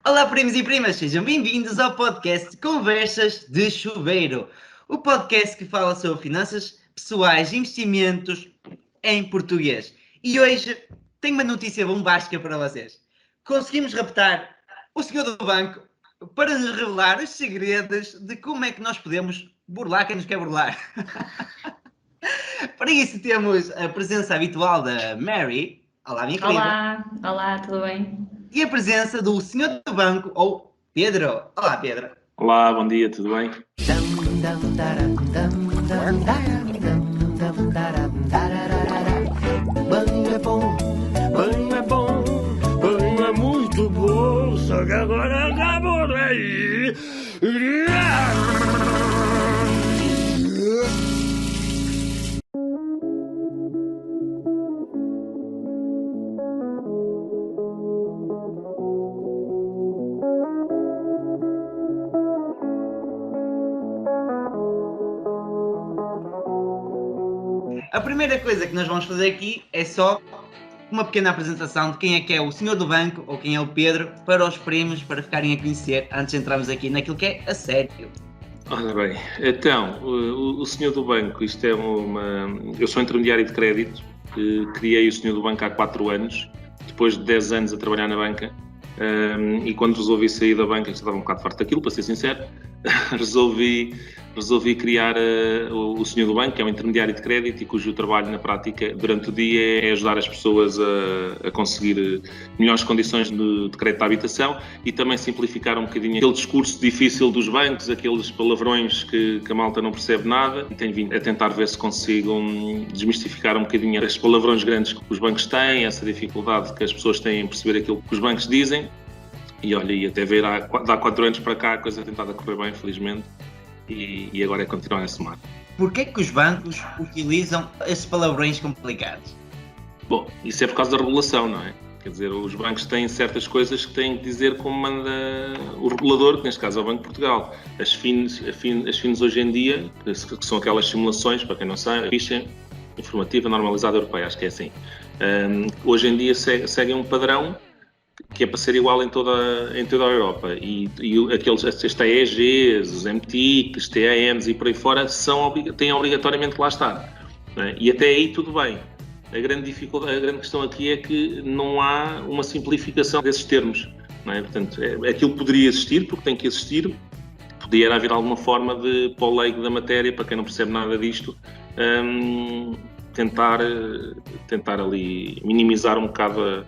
Olá, primos e primas, sejam bem-vindos ao podcast Conversas de Chuveiro, o podcast que fala sobre finanças pessoais e investimentos em português. E hoje tenho uma notícia bombástica para vocês. Conseguimos raptar o senhor do banco para nos revelar os segredos de como é que nós podemos burlar quem nos quer burlar. Para isso temos a presença habitual da Mary. Olá, minha querida. Olá, tudo bem? E a presença do senhor do banco, ou Pedro. Olá, Pedro. Olá, bom dia, tudo bem? Banho é muito bom, só que agora acabou daí. A primeira coisa que nós vamos fazer aqui é só uma pequena apresentação de quem é o senhor do banco ou quem é o Pedro para os primos, para ficarem a conhecer antes de entrarmos aqui naquilo que é a sério. Ora bem, então, o senhor do banco, isto é Eu sou intermediário de crédito, criei o senhor do banco há 4 anos, depois de 10 anos a trabalhar na banca, e quando resolvi sair da banca, que estava um bocado farto daquilo, para ser sincero, resolvi criar o senhor do banco, que é um intermediário de crédito e cujo trabalho na prática durante o dia é ajudar as pessoas a conseguir melhores condições de crédito à habitação e também simplificar um bocadinho aquele discurso difícil dos bancos, aqueles palavrões que a malta não percebe nada, e tenho vindo a tentar ver se consigo desmistificar um bocadinho estes palavrões grandes que os bancos têm, essa dificuldade que as pessoas têm em perceber aquilo que os bancos dizem. E olha, e até ver há 4 anos para cá a coisa tem estado a correr bem, felizmente, e agora é continuar a somar. Porquê que os bancos utilizam esses palavrões complicados? Bom, isso é por causa da regulação, não é? Quer dizer, os bancos têm certas coisas que têm que dizer como manda o regulador, que neste caso é o Banco de Portugal. As FINs hoje em dia, que são aquelas simulações, para quem não sabe, a ficha informativa normalizada europeia, acho que é assim. Hoje em dia seguem um padrão que é para ser igual em toda a Europa. E as TEGs, os MTICs, os TAMs e por aí fora têm obrigatoriamente que lá estar. Não é? E até aí tudo bem. A grande questão aqui é que não há uma simplificação desses termos. Não é? Portanto, aquilo poderia existir, porque tem que existir. Podia haver alguma forma de, para o leigo da matéria, para quem não percebe nada disto, tentar ali minimizar um bocado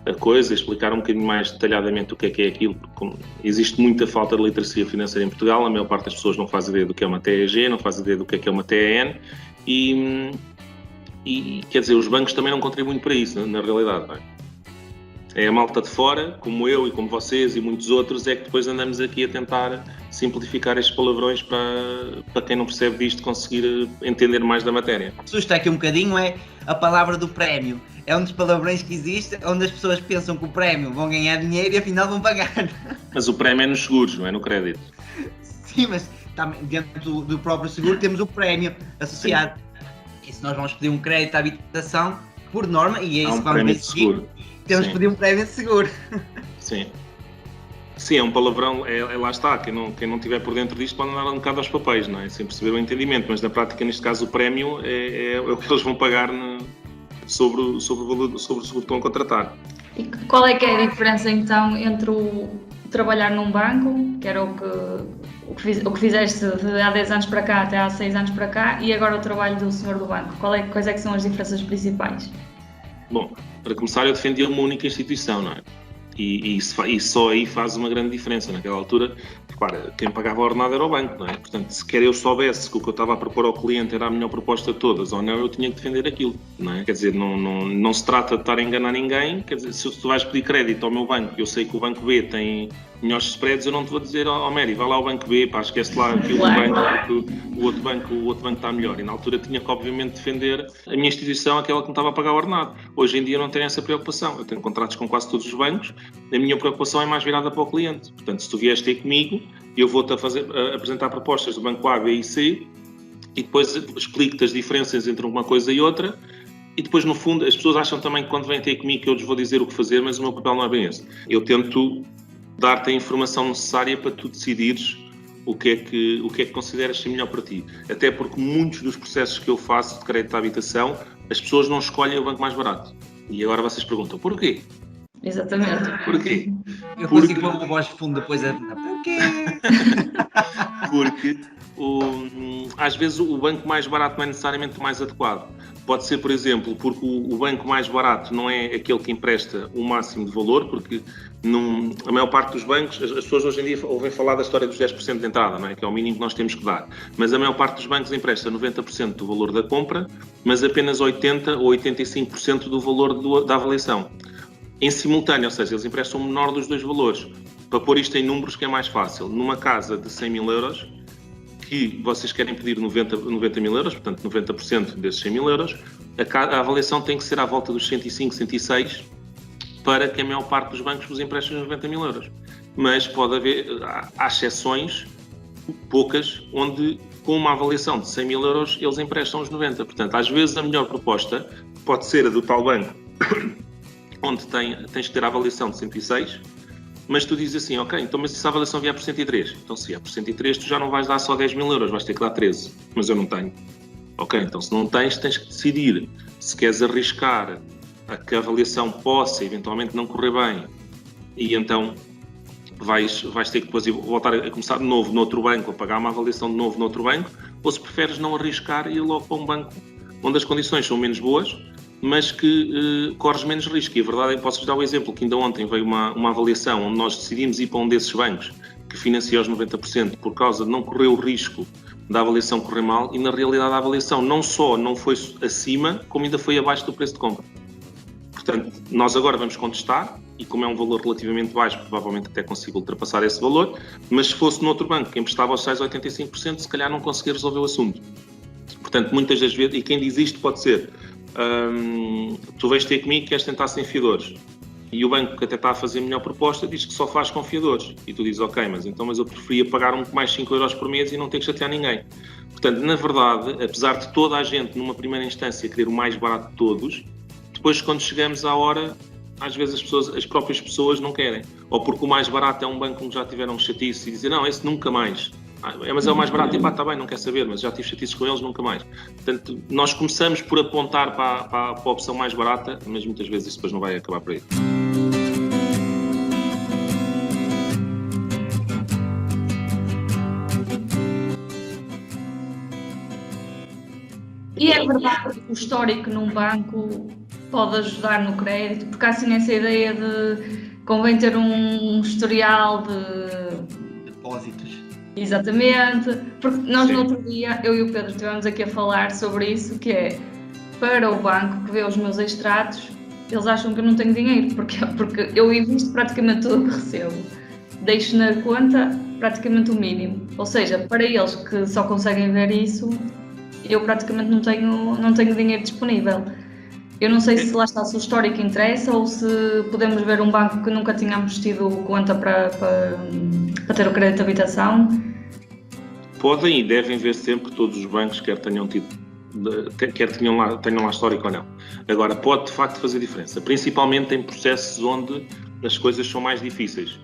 a coisa, explicar um bocadinho mais detalhadamente o que é aquilo, porque existe muita falta de literacia financeira em Portugal, a maior parte das pessoas não faz ideia do que é uma TEG, não faz ideia do que é uma TEN, e quer dizer, os bancos também não contribuem para isso, na realidade, não é? É a malta de fora, como eu e como vocês e muitos outros, é que depois andamos aqui a tentar simplificar estes palavrões para quem não percebe disto conseguir entender mais da matéria. Assusta aqui um bocadinho é a palavra do prémio. É um dos palavrões que existe, onde as pessoas pensam que o prémio vão ganhar dinheiro e afinal vão pagar. Mas o prémio é nos seguros, não é no crédito. Sim, mas também dentro do próprio seguro temos o prémio associado. Sim. E se nós vamos pedir um crédito à habitação, por norma, e é isso que vamos decidir, temos que pedir um prémio de seguro. Sim. Sim, é um palavrão, lá está, quem não estiver por dentro disto pode andar um bocado aos papéis, não é? Sem perceber o entendimento, mas na prática, neste caso, o prémio é o que eles vão pagar sobre o seguro que estão a contratar. E qual é que é a diferença então entre o trabalhar num banco, que era o que fizeste de há 10 anos para cá até há 6 anos para cá, e agora o trabalho do senhor do banco? Quais é que são as diferenças principais? Bom, para começar, eu defendia uma única instituição, não é? E só aí faz uma grande diferença. Naquela altura, repara, quem pagava a ordenada era o banco, não é? Portanto, se quer eu soubesse que o que eu estava a propor ao cliente era a melhor proposta de todas ou não, eu tinha que defender aquilo, não é? Quer dizer, não se trata de estar a enganar ninguém. Quer dizer, se tu vais pedir crédito ao meu banco e eu sei que o banco B tem melhores spreads, eu não te vou dizer, Mary, vai lá ao banco B, pá, esquece lá aquilo do banco, porque o outro banco está melhor. E na altura tinha que, obviamente, defender a minha instituição, aquela que me estava a pagar o ordenado. Hoje em dia não tenho essa preocupação. Eu tenho contratos com quase todos os bancos, a minha preocupação é mais virada para o cliente. Portanto, se tu vieste ter comigo, eu vou-te apresentar propostas do banco A, B e C, e depois explico-te as diferenças entre uma coisa e outra, e depois, no fundo, as pessoas acham também que quando vêm ter comigo que eu lhes vou dizer o que fazer, mas o meu papel não é bem esse. Eu tento dar-te a informação necessária para tu decidires o que é que consideras ser melhor para ti. Até porque muitos dos processos que eu faço de crédito à habitação, as pessoas não escolhem o banco mais barato. E agora vocês perguntam, porquê? Exatamente. Porquê? Eu consigo pôr uma voz de fundo depois a perguntar, porquê? Porque às vezes o banco mais barato não é necessariamente o mais adequado. Pode ser, por exemplo, porque o banco mais barato não é aquele que empresta o máximo de valor, porque a maior parte dos bancos, as pessoas hoje em dia ouvem falar da história dos 10% de entrada, não é? Que é o mínimo que nós temos que dar. Mas a maior parte dos bancos empresta 90% do valor da compra, mas apenas 80% ou 85% do valor da avaliação. Em simultâneo, ou seja, eles emprestam o menor dos dois valores. Para pôr isto em números que é mais fácil, numa casa de 100 mil euros, que vocês querem pedir 90 mil euros, portanto 90% desses 100 mil euros, a avaliação tem que ser à volta dos 105, 106, para que a maior parte dos bancos vos emprestem os 90 mil euros. Mas pode haver, há exceções, poucas, onde com uma avaliação de 100 mil euros eles emprestam os 90. Portanto, às vezes a melhor proposta pode ser a do tal banco, onde tens que ter a avaliação de 106, mas tu dizes assim, ok, então mas se a avaliação vier por 103, então se vier por 103 tu já não vais dar só 10 mil euros, vais ter que dar 13, mas eu não tenho. Ok, então se não tens que decidir se queres arriscar a que a avaliação possa eventualmente não correr bem e então vais ter que depois voltar a começar de novo noutro banco, a pagar uma avaliação de novo noutro banco, ou se preferes não arriscar e ir logo para um banco onde as condições são menos boas, mas que corres menos risco. E a verdade é que posso-vos dar o exemplo que ainda ontem veio uma avaliação onde nós decidimos ir para um desses bancos que financia os 90% por causa de não correr o risco da avaliação correr mal, e na realidade a avaliação não só não foi acima, como ainda foi abaixo do preço de compra. Portanto, nós agora vamos contestar, e como é um valor relativamente baixo, provavelmente até consigo ultrapassar esse valor, mas se fosse noutro banco que emprestava aos 6 a 85%, se calhar não conseguia resolver o assunto. Portanto, muitas das vezes, e quem diz isto pode ser, tu vais ter comigo que queres tentar sem fiadores, e o banco que até está a fazer a melhor proposta diz que só faz com fiadores, e tu dizes, ok, mas eu preferia pagar mais 5 euros por mês e não ter que chatear ninguém. Portanto, na verdade, apesar de toda a gente numa primeira instância querer o mais barato de todos, depois quando chegamos à hora, às vezes as próprias pessoas não querem, ou porque o mais barato é um banco onde já tiveram chatice e dizem, não, esse nunca mais. Mas é o mais barato, e pá, está bem, não quer saber, mas já tive chatices com eles, nunca mais. Portanto, nós começamos por apontar para a opção mais barata, mas muitas vezes isso depois não vai acabar por aí. E é verdade que o histórico num banco pode ajudar no crédito, porque há assim essa ideia de convém ter um historial de Depósitos. Exatamente, porque nós Sim. no outro dia, eu e o Pedro estivemos aqui a falar sobre isso, que é, para o banco que vê os meus extratos, eles acham que eu não tenho dinheiro, porque eu invisto praticamente tudo o que recebo, deixo na conta praticamente o mínimo, ou seja, para eles que só conseguem ver isso, eu praticamente não tenho dinheiro disponível. Eu não sei se lá está, se o histórico interessa ou se podemos ver um banco que nunca tínhamos tido conta para ter o crédito de habitação. Podem e devem ver sempre todos os bancos, quer tenham lá histórico ou não. Agora, pode de facto fazer diferença, principalmente em processos onde as coisas são mais difíceis.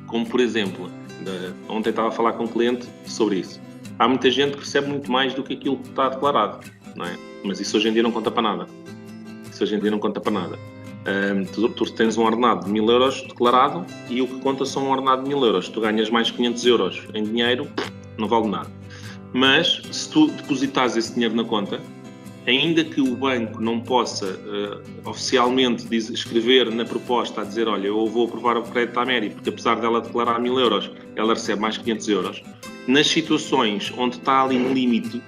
Como, por exemplo, ontem estava a falar com um cliente sobre isso. Há muita gente que recebe muito mais do que aquilo que está declarado, não é? Mas isso hoje em dia não conta para nada. Tu tens um ordenado de 1000 euros declarado e o que conta são um ordenado de 1000 euros. Tu ganhas mais 500 euros em dinheiro, não vale nada. Mas se tu depositares esse dinheiro na conta, ainda que o banco não possa oficialmente escrever na proposta a dizer, olha, eu vou aprovar o crédito à Mary, porque apesar dela declarar 1000 euros, ela recebe mais 500 euros. Nas situações onde está ali no limite,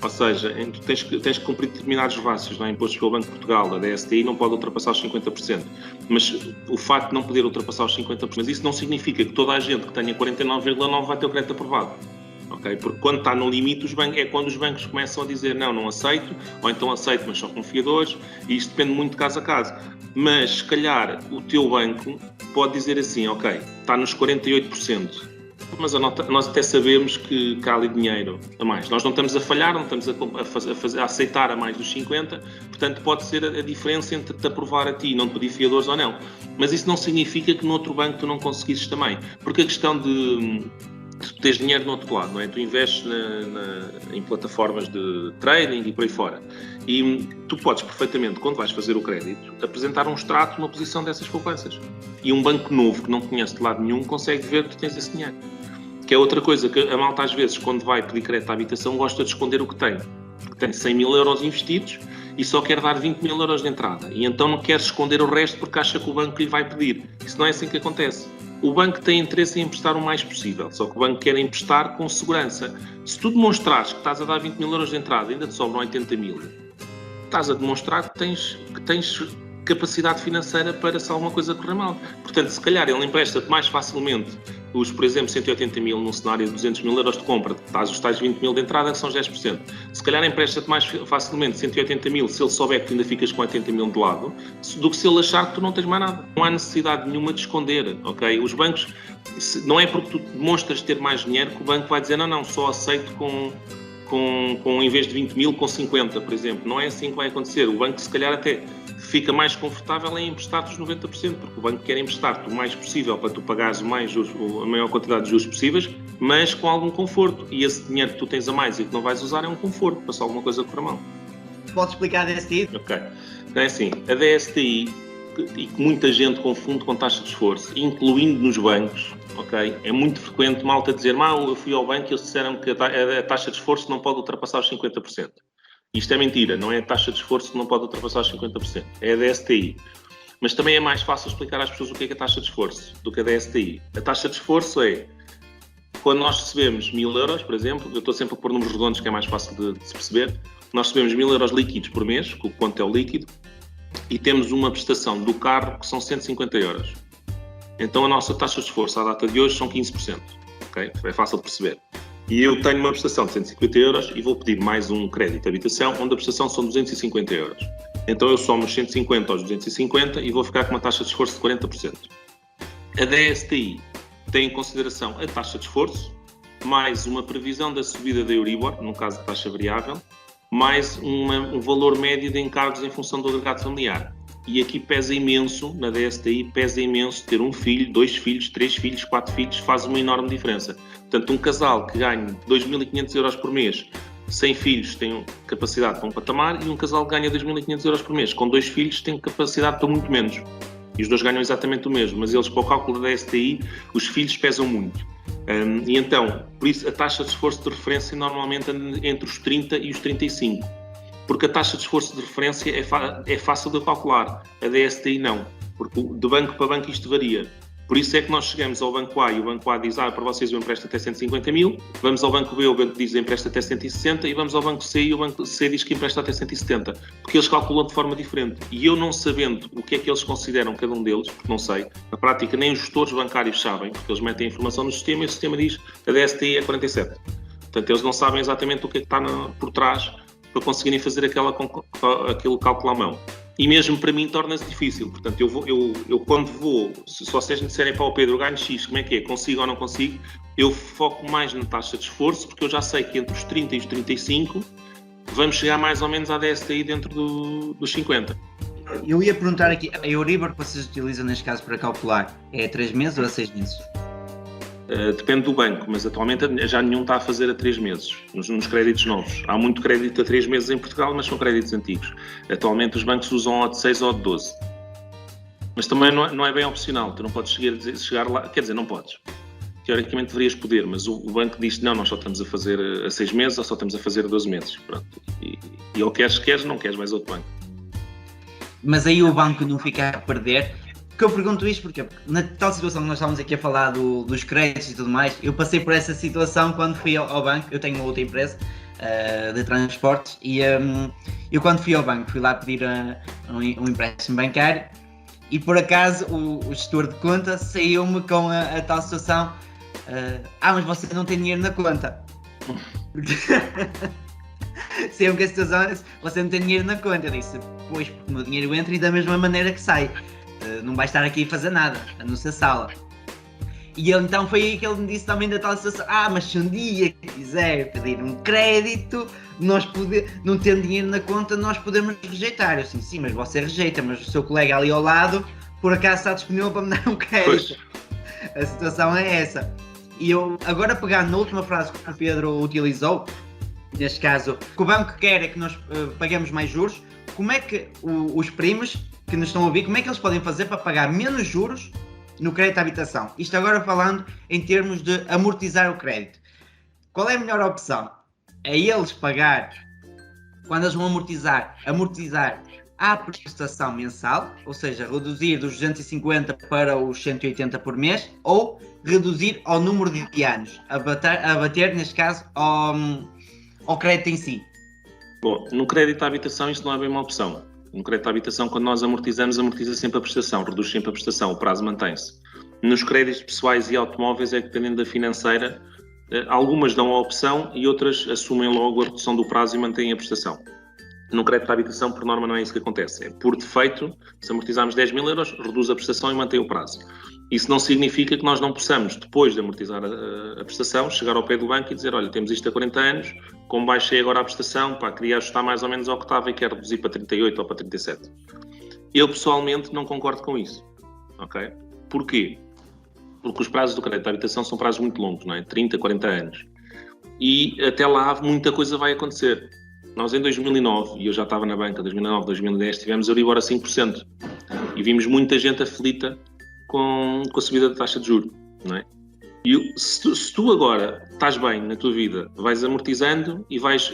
ou seja, tu tens que cumprir determinados rácios, não é? Impostos pelo Banco de Portugal, a DSTI não pode ultrapassar os 50%, mas o facto de não poder ultrapassar os 50%, mas isso não significa que toda a gente que tenha 49,9% vai ter o crédito aprovado. Okay? Porque quando está no limite, é quando os bancos começam a dizer não aceito, ou então aceito, mas só com fiadores, e isto depende muito de caso a caso. Mas, se calhar, o teu banco pode dizer assim, ok, está nos 48%, Mas nós até sabemos que há ali dinheiro a mais. Nós não estamos a falhar, não estamos a aceitar a mais dos 50, portanto pode ser a diferença entre te aprovar a ti e não te pedir fiadores ou não. Mas isso não significa que no outro banco tu não conseguisses também. Porque a questão de tu teres dinheiro no outro lado, não é? Tu investes em plataformas de trading e por aí fora. E tu podes perfeitamente, quando vais fazer o crédito, apresentar um extrato numa posição dessas poupanças. E um banco novo que não conhece de lado nenhum consegue ver que tu tens esse dinheiro. Que é outra coisa que a malta às vezes, quando vai pedir crédito à habitação, gosta de esconder o que tem. Porque tem 100 mil euros investidos e só quer dar 20 mil euros de entrada. E então não quer esconder o resto porque acha que o banco lhe vai pedir. Isso não é assim que acontece. O banco tem interesse em emprestar o mais possível, só que o banco quer emprestar com segurança. Se tu demonstrares que estás a dar 20 mil euros de entrada e ainda te sobram 80 mil, estás a demonstrar que tens capacidade financeira para se alguma coisa correr mal. Portanto, se calhar ele empresta-te mais facilmente os, por exemplo, 180 mil num cenário de 200 mil euros de compra, estás os tais 20 mil de entrada, que são 10%. Se calhar empresta-te mais facilmente 180 mil se ele souber que tu ainda ficas com 80 mil de lado, do que se ele achar que tu não tens mais nada. Não há necessidade nenhuma de esconder, ok? Os bancos, não é porque tu demonstras ter mais dinheiro que o banco vai dizer não, só aceito com em vez de 20 mil, com 50, por exemplo. Não é assim que vai acontecer. O banco, se calhar, até fica mais confortável em emprestar-te os 90%, porque o banco quer emprestar-te o mais possível para tu pagares a maior quantidade de juros possíveis, mas com algum conforto. E esse dinheiro que tu tens a mais e que não vais usar é um conforto, para se alguma coisa correr mal. Podes explicar a DSTI? Ok. Então é assim, a DSTI, e que muita gente confunde com taxa de esforço, incluindo nos bancos, ok? É muito frequente malta dizer, eu fui ao banco e eles disseram que a taxa de esforço não pode ultrapassar os 50%. Isto é mentira, não é a taxa de esforço que não pode ultrapassar os 50%, é a DSTI. Mas também é mais fácil explicar às pessoas o que é a taxa de esforço do que a DSTI. A taxa de esforço é, quando nós recebemos 1000 euros, por exemplo, eu estou sempre a pôr números redondos que é mais fácil de se perceber, nós recebemos 1000 euros líquidos por mês, o quanto é o líquido, e temos uma prestação do carro que são 150 euros. Então a nossa taxa de esforço à data de hoje são 15%, ok? É fácil de perceber. E eu tenho uma prestação de 150 euros e vou pedir mais um crédito de habitação, onde a prestação são 250 euros. Então eu somo os 150 aos 250 e vou ficar com uma taxa de esforço de 40%. A DSTI tem em consideração a taxa de esforço, mais uma previsão da subida da Euribor, no caso da taxa variável, mais um valor médio de encargos em função do agregado familiar. E aqui pesa imenso, na DSTI, pesa imenso ter um filho, 2 filhos, 3 filhos, 4 filhos, faz uma enorme diferença. Portanto, um casal que ganha 2.500 euros por mês, sem filhos, tem capacidade para um patamar, e um casal que ganha 2.500 euros por mês, com 2 filhos, tem capacidade para muito menos. E os dois ganham exatamente o mesmo, mas eles, para o cálculo da DSTI, os filhos pesam muito. E então, por isso, a taxa de esforço de referência normalmente anda entre os 30 e os 35. Porque a taxa de esforço de referência é fácil de calcular, a DSTI não, porque de banco para banco isto varia. Por isso é que nós chegamos ao banco A e o banco A diz, para vocês eu empresto até 150 mil, vamos ao banco B, o banco diz empresta até 160 e vamos ao banco C e o banco C diz que empresta até 170, porque eles calculam de forma diferente. E eu não sabendo o que é que eles consideram cada um deles, porque não sei, na prática nem os gestores bancários sabem, porque eles metem a informação no sistema e o sistema diz a DSTI é 47. Portanto, eles não sabem exatamente o que é que está por trás para conseguirem fazer aquele cálculo à mão. E mesmo para mim torna-se difícil. Portanto, eu quando vou, se vocês me disserem para o Pedro, ganho X, como é que é? Consigo ou não consigo? Eu foco mais na taxa de esforço, porque eu já sei que entre os 30 e os 35 vamos chegar mais ou menos à DSTI dentro dos 50. Eu ia perguntar aqui, a Euribor que vocês utilizam neste caso para calcular, é a 3 meses ou a 6 meses? Depende do banco, mas atualmente já nenhum está a fazer a 3 meses, nos créditos novos. Há muito crédito a 3 meses em Portugal, mas são créditos antigos. Atualmente os bancos usam ou de 6 ou de 12. Mas também não é bem opcional, tu não podes chegar lá, quer dizer, não podes. Teoricamente deverias poder, mas o banco diz não, nós só estamos a fazer a 6 meses ou só estamos a fazer a 12 meses. Pronto. E ou queres, não queres, vais a outro banco. Mas aí o banco não fica a perder. Que eu pergunto isto porque na tal situação que nós estávamos aqui a falar dos créditos e tudo mais, eu passei por essa situação quando fui ao banco. Eu tenho uma outra empresa de transportes e eu quando fui ao banco fui lá pedir um empréstimo bancário e por acaso o gestor de conta saiu-me com a tal situação, mas você não tem dinheiro na conta. Saiu-me com a situação, você não tem dinheiro na conta. Eu disse, pois, porque o meu dinheiro entra e da mesma maneira que sai. Não vai estar aqui a fazer nada, a não ser sala. E ele, então foi aí que ele me disse também da tal situação, mas se um dia quiser pedir um crédito, não tendo dinheiro na conta, nós podemos rejeitar. Eu assim, sim, mas você rejeita, mas o seu colega ali ao lado, por acaso está disponível para me dar um crédito. Pois. A situação é essa. E eu, agora pegando na última frase que o Pedro utilizou, neste caso, que o banco quer é que nós paguemos mais juros, como é que os primos que nos estão a ouvir, como é que eles podem fazer para pagar menos juros no crédito à habitação? Isto agora falando em termos de amortizar o crédito. Qual é a melhor opção? É eles pagar, quando eles vão amortizar à prestação mensal, ou seja, reduzir dos 250 para os 180 por mês, ou reduzir ao número de anos, a bater neste caso, ao crédito em si? Bom, no crédito à habitação isto não é bem uma opção. No crédito à habitação, quando nós amortiza sempre a prestação, reduz sempre a prestação, o prazo mantém-se. Nos créditos pessoais e automóveis é que, dependendo da financeira, algumas dão a opção e outras assumem logo a redução do prazo e mantêm a prestação. No crédito à habitação, por norma, não é isso que acontece. É por defeito, se amortizarmos 10 mil euros, reduz a prestação e mantém o prazo. Isso não significa que nós não possamos, depois de amortizar a prestação, chegar ao pé do banco e dizer, olha, temos isto há 40 anos, como baixei agora a prestação, queria ajustar mais ou menos ao que estava e quero reduzir para 38 ou para 37. Eu, pessoalmente, não concordo com isso. Ok? Porquê? Porque os prazos do crédito à habitação são prazos muito longos, não é? 30, 40 anos. E até lá muita coisa vai acontecer. Nós em 2009, e eu já estava na banca, 2009, 2010, tivemos Euribor a 5%. E vimos muita gente aflita com a subida da taxa de juros, não é? E se tu agora estás bem na tua vida, vais amortizando e vais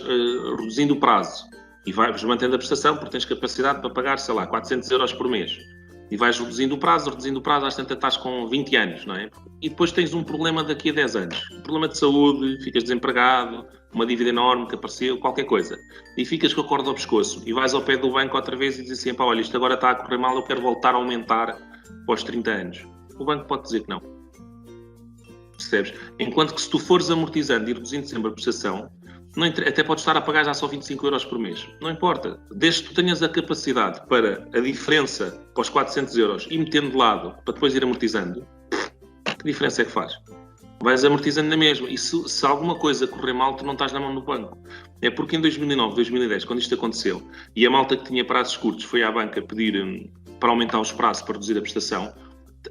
reduzindo o prazo e vais mantendo a prestação porque tens capacidade para pagar, sei lá, 400 euros por mês e vais reduzindo o prazo, às tantas estás com 20 anos, não é? E depois tens um problema daqui a 10 anos, um problema de saúde, ficas desempregado, uma dívida enorme que apareceu, qualquer coisa, e ficas com a corda ao pescoço e vais ao pé do banco outra vez e dizes assim, olha, isto agora está a correr mal, eu quero voltar a aumentar após 30 anos. O banco pode dizer que não. Percebes? Enquanto que se tu fores amortizando e reduzindo sempre a prestação, até podes estar a pagar já só 25 euros por mês. Não importa. Desde que tu tenhas a capacidade para a diferença para os 400 euros e metendo de lado para depois ir amortizando, que diferença é que faz? Vais amortizando na mesma. E se alguma coisa correr mal, tu não estás na mão do banco. É porque em 2009, 2010, quando isto aconteceu, e a malta que tinha prazos curtos foi à banca pedir para aumentar os prazos para reduzir a prestação,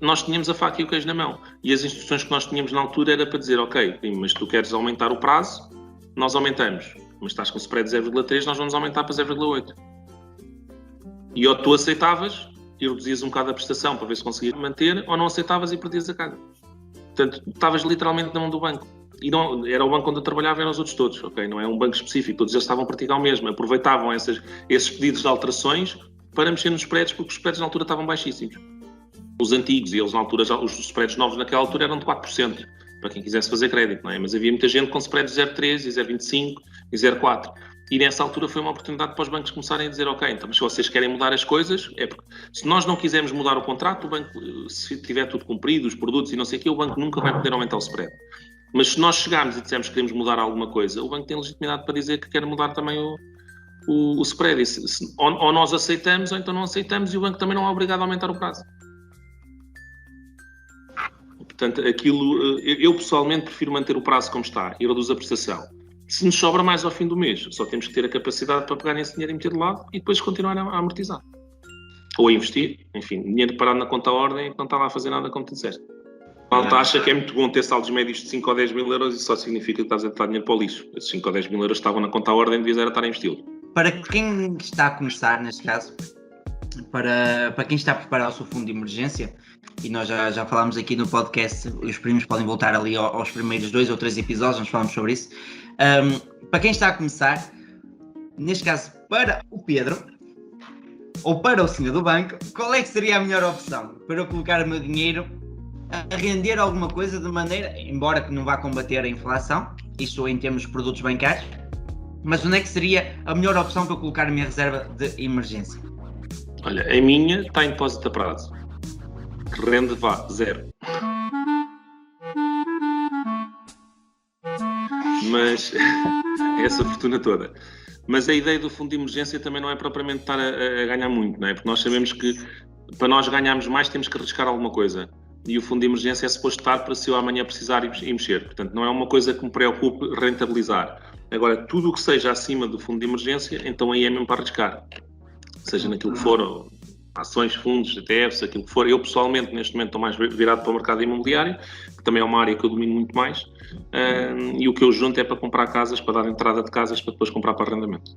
nós tínhamos a faca e o queijo na mão. E as instruções que nós tínhamos na altura era para dizer, ok, mas tu queres aumentar o prazo, nós aumentamos. Mas estás com spread de 0,3, nós vamos aumentar para 0,8. E ou tu aceitavas e reduzias um bocado a prestação para ver se conseguias manter, ou não aceitavas e perdias a carga. Portanto, estavas literalmente na mão do banco. E não, era o banco onde eu trabalhava, eram os outros todos, ok? Não é um banco específico, todos eles estavam a praticar o mesmo. Aproveitavam esses pedidos de alterações para mexer nos spreads, porque os spreads na altura estavam baixíssimos. Os antigos, e eles na altura, os spreads novos naquela altura eram de 4%, para quem quisesse fazer crédito, não é? Mas havia muita gente com spreads de 0,3, e 0,25 e 0,4. E nessa altura foi uma oportunidade para os bancos começarem a dizer, ok, então, mas se vocês querem mudar as coisas, é porque se nós não quisermos mudar o contrato, o banco, se tiver tudo cumprido, os produtos e não sei o quê, o banco nunca vai poder aumentar o spread. Mas se nós chegarmos e dissermos que queremos mudar alguma coisa, o banco tem legitimidade para dizer que quer mudar também o spread. Ou nós aceitamos, ou então não aceitamos, e o banco também não é obrigado a aumentar o prazo. Portanto, eu pessoalmente prefiro manter o prazo como está e reduz a prestação. Se nos sobra mais ao fim do mês, só temos que ter a capacidade para pegar esse dinheiro e meter de lado e depois continuar a amortizar. Ou a investir, enfim, dinheiro parado na conta à ordem e que não está lá a fazer nada como tu disseste. A malta acha que é muito bom ter saldos médios de 5 ou 10 mil euros e só significa que estás a dar dinheiro para o lixo. Esses 5 ou 10 mil euros estavam na conta à ordem e devias estar a investir. Para quem está a começar, neste caso, para quem está a preparar o seu fundo de emergência, e nós já falámos aqui no podcast, os primos podem voltar ali aos primeiros 2 ou 3 episódios, nós falamos sobre isso. Para quem está a começar, neste caso para o Pedro, ou para o senhor do banco, qual é que seria a melhor opção para eu colocar o meu dinheiro a render alguma coisa de maneira, embora que não vá combater a inflação, isso em termos de produtos bancários, mas onde é que seria a melhor opção para eu colocar a minha reserva de emergência? Olha, a minha está em depósito a prazo, que rende 0. Mas essa fortuna toda. Mas a ideia do fundo de emergência também não é propriamente estar a ganhar muito, não é? Porque nós sabemos que para nós ganharmos mais temos que arriscar alguma coisa. e o fundo de emergência é suposto estar para se eu amanhã precisar e mexer. Portanto, não é uma coisa que me preocupe rentabilizar. Agora, tudo o que seja acima do fundo de emergência, então aí é mesmo para arriscar. Seja naquilo que for, ações, fundos, ETFs, aquilo que for. Eu, pessoalmente, neste momento estou mais virado para o mercado imobiliário, que também é uma área que eu domino muito mais, e o que eu junto é para comprar casas, para dar entrada de casas, para depois comprar para arrendamento.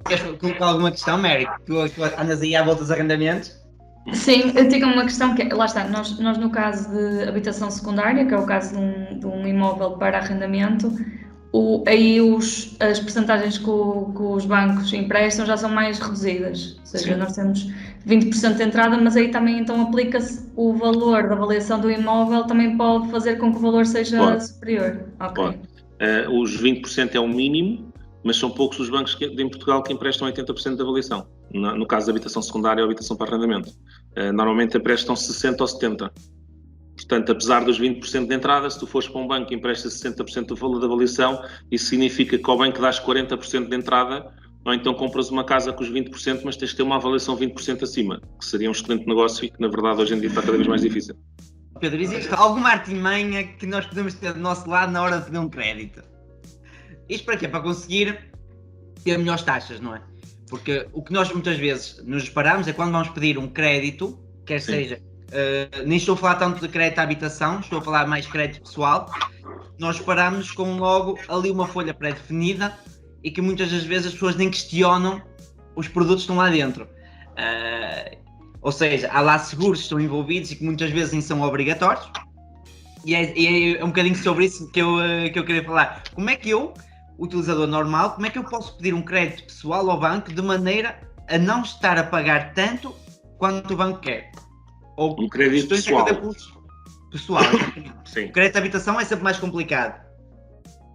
Queres colocar alguma questão, Mary? Tu andas aí à volta dos arrendamentos? Sim, eu tenho uma questão que, lá está, nós no caso de habitação secundária, que é o caso de um imóvel para arrendamento, aí as percentagens que os bancos emprestam já são mais reduzidas, ou seja, nós temos 20% de entrada, mas aí também então aplica-se o valor da avaliação do imóvel, também pode fazer com que o valor seja superior. Okay. Os 20% é o mínimo, mas são poucos os bancos em Portugal que emprestam 80% da avaliação, no caso da habitação secundária ou habitação para arrendamento. Normalmente emprestam 60% ou 70%. Portanto, apesar dos 20% de entrada, se tu fores para um banco que empresta 60% do valor da avaliação, isso significa que ao banco dás 40% de entrada, ou então compras uma casa com os 20%, mas tens que ter uma avaliação 20% acima, que seria um excelente negócio e que, na verdade, hoje em dia está cada vez mais difícil. Pedro, existe alguma artimanha que nós podemos ter do nosso lado na hora de pedir um crédito? Isto para quê? Para conseguir ter melhores taxas, não é? Porque o que nós muitas vezes nos deparamos é quando vamos pedir um crédito, quer seja, nem estou a falar tanto de crédito à habitação, estou a falar mais de crédito pessoal, nós deparamos com logo ali uma folha pré-definida e que muitas das vezes as pessoas nem questionam os produtos que estão lá dentro. Ou seja, há lá seguros que estão envolvidos e que muitas vezes nem são obrigatórios. E é um bocadinho sobre isso que eu queria falar. Como é que eu, utilizador normal, como é que eu posso pedir um crédito pessoal ao banco de maneira a não estar a pagar tanto quanto o banco quer? Ou um crédito pessoal. Pessoal, Sim. O crédito de habitação é sempre mais complicado.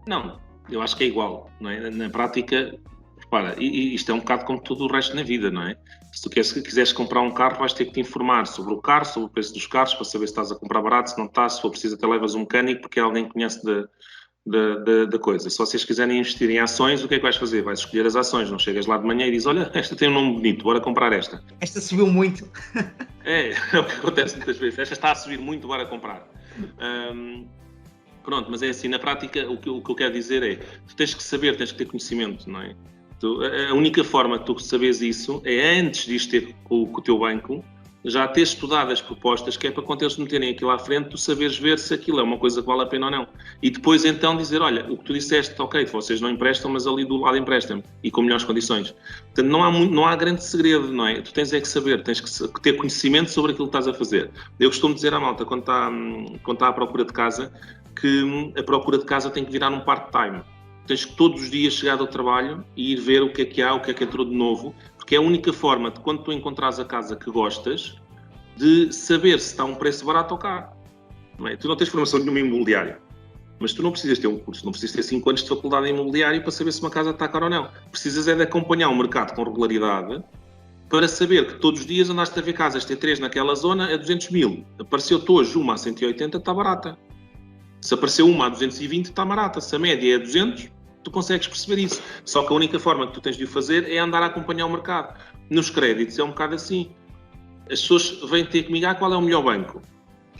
Não, eu acho que é igual, não é? Na prática, repara, isto é um bocado como tudo o resto na vida, não é? Se tu quiseres comprar um carro, vais ter que te informar sobre o carro, sobre o preço dos carros, para saber se estás a comprar barato, se não estás, se for preciso até levas um mecânico, porque alguém conhece da coisa. Se vocês quiserem investir em ações, o que é que vais fazer? Vais escolher as ações, não chegas lá de manhã e dizes, olha, esta tem um nome bonito, bora comprar esta. Esta subiu muito. É o que acontece muitas vezes. Esta está a subir muito, bora comprar. Pronto, mas é assim, na prática, o que eu quero dizer é, tu tens que saber, tens que ter conhecimento, não é? A única forma de tu saberes isso é antes de ter com o teu banco, já ter estudado as propostas, que é para quando eles meterem aquilo à frente, tu saberes ver se aquilo é uma coisa que vale a pena ou não. E depois então dizer, olha, o que tu disseste, ok, vocês não emprestam, mas ali do lado emprestam e com melhores condições. Portanto, não há grande segredo, não é? Tu tens é que saber, tens que ter conhecimento sobre aquilo que estás a fazer. Eu costumo dizer à malta, quando está à procura de casa, que a procura de casa tem que virar um part-time. Tens que todos os dias chegar ao trabalho e ir ver o que é que há, o que é que entrou de novo, porque é a única forma de, quando tu encontrares a casa que gostas, de saber se está a um preço barato ou caro. Não é? Tu não tens formação nenhuma em imobiliário, mas tu não precisas ter um curso, não precisas ter 5 anos de faculdade em imobiliário para saber se uma casa está cara ou não. Precisas é de acompanhar o mercado com regularidade para saber que todos os dias andaste a ver casas T3 naquela zona a 200 mil. Apareceu-te hoje uma a 180, está barata. Se apareceu uma a 220, está barata. Se a média é 200, tu consegues perceber isso. Só que a única forma que tu tens de o fazer é andar a acompanhar o mercado. Nos créditos é um bocado assim. As pessoas vêm ter comigo, qual é o melhor banco?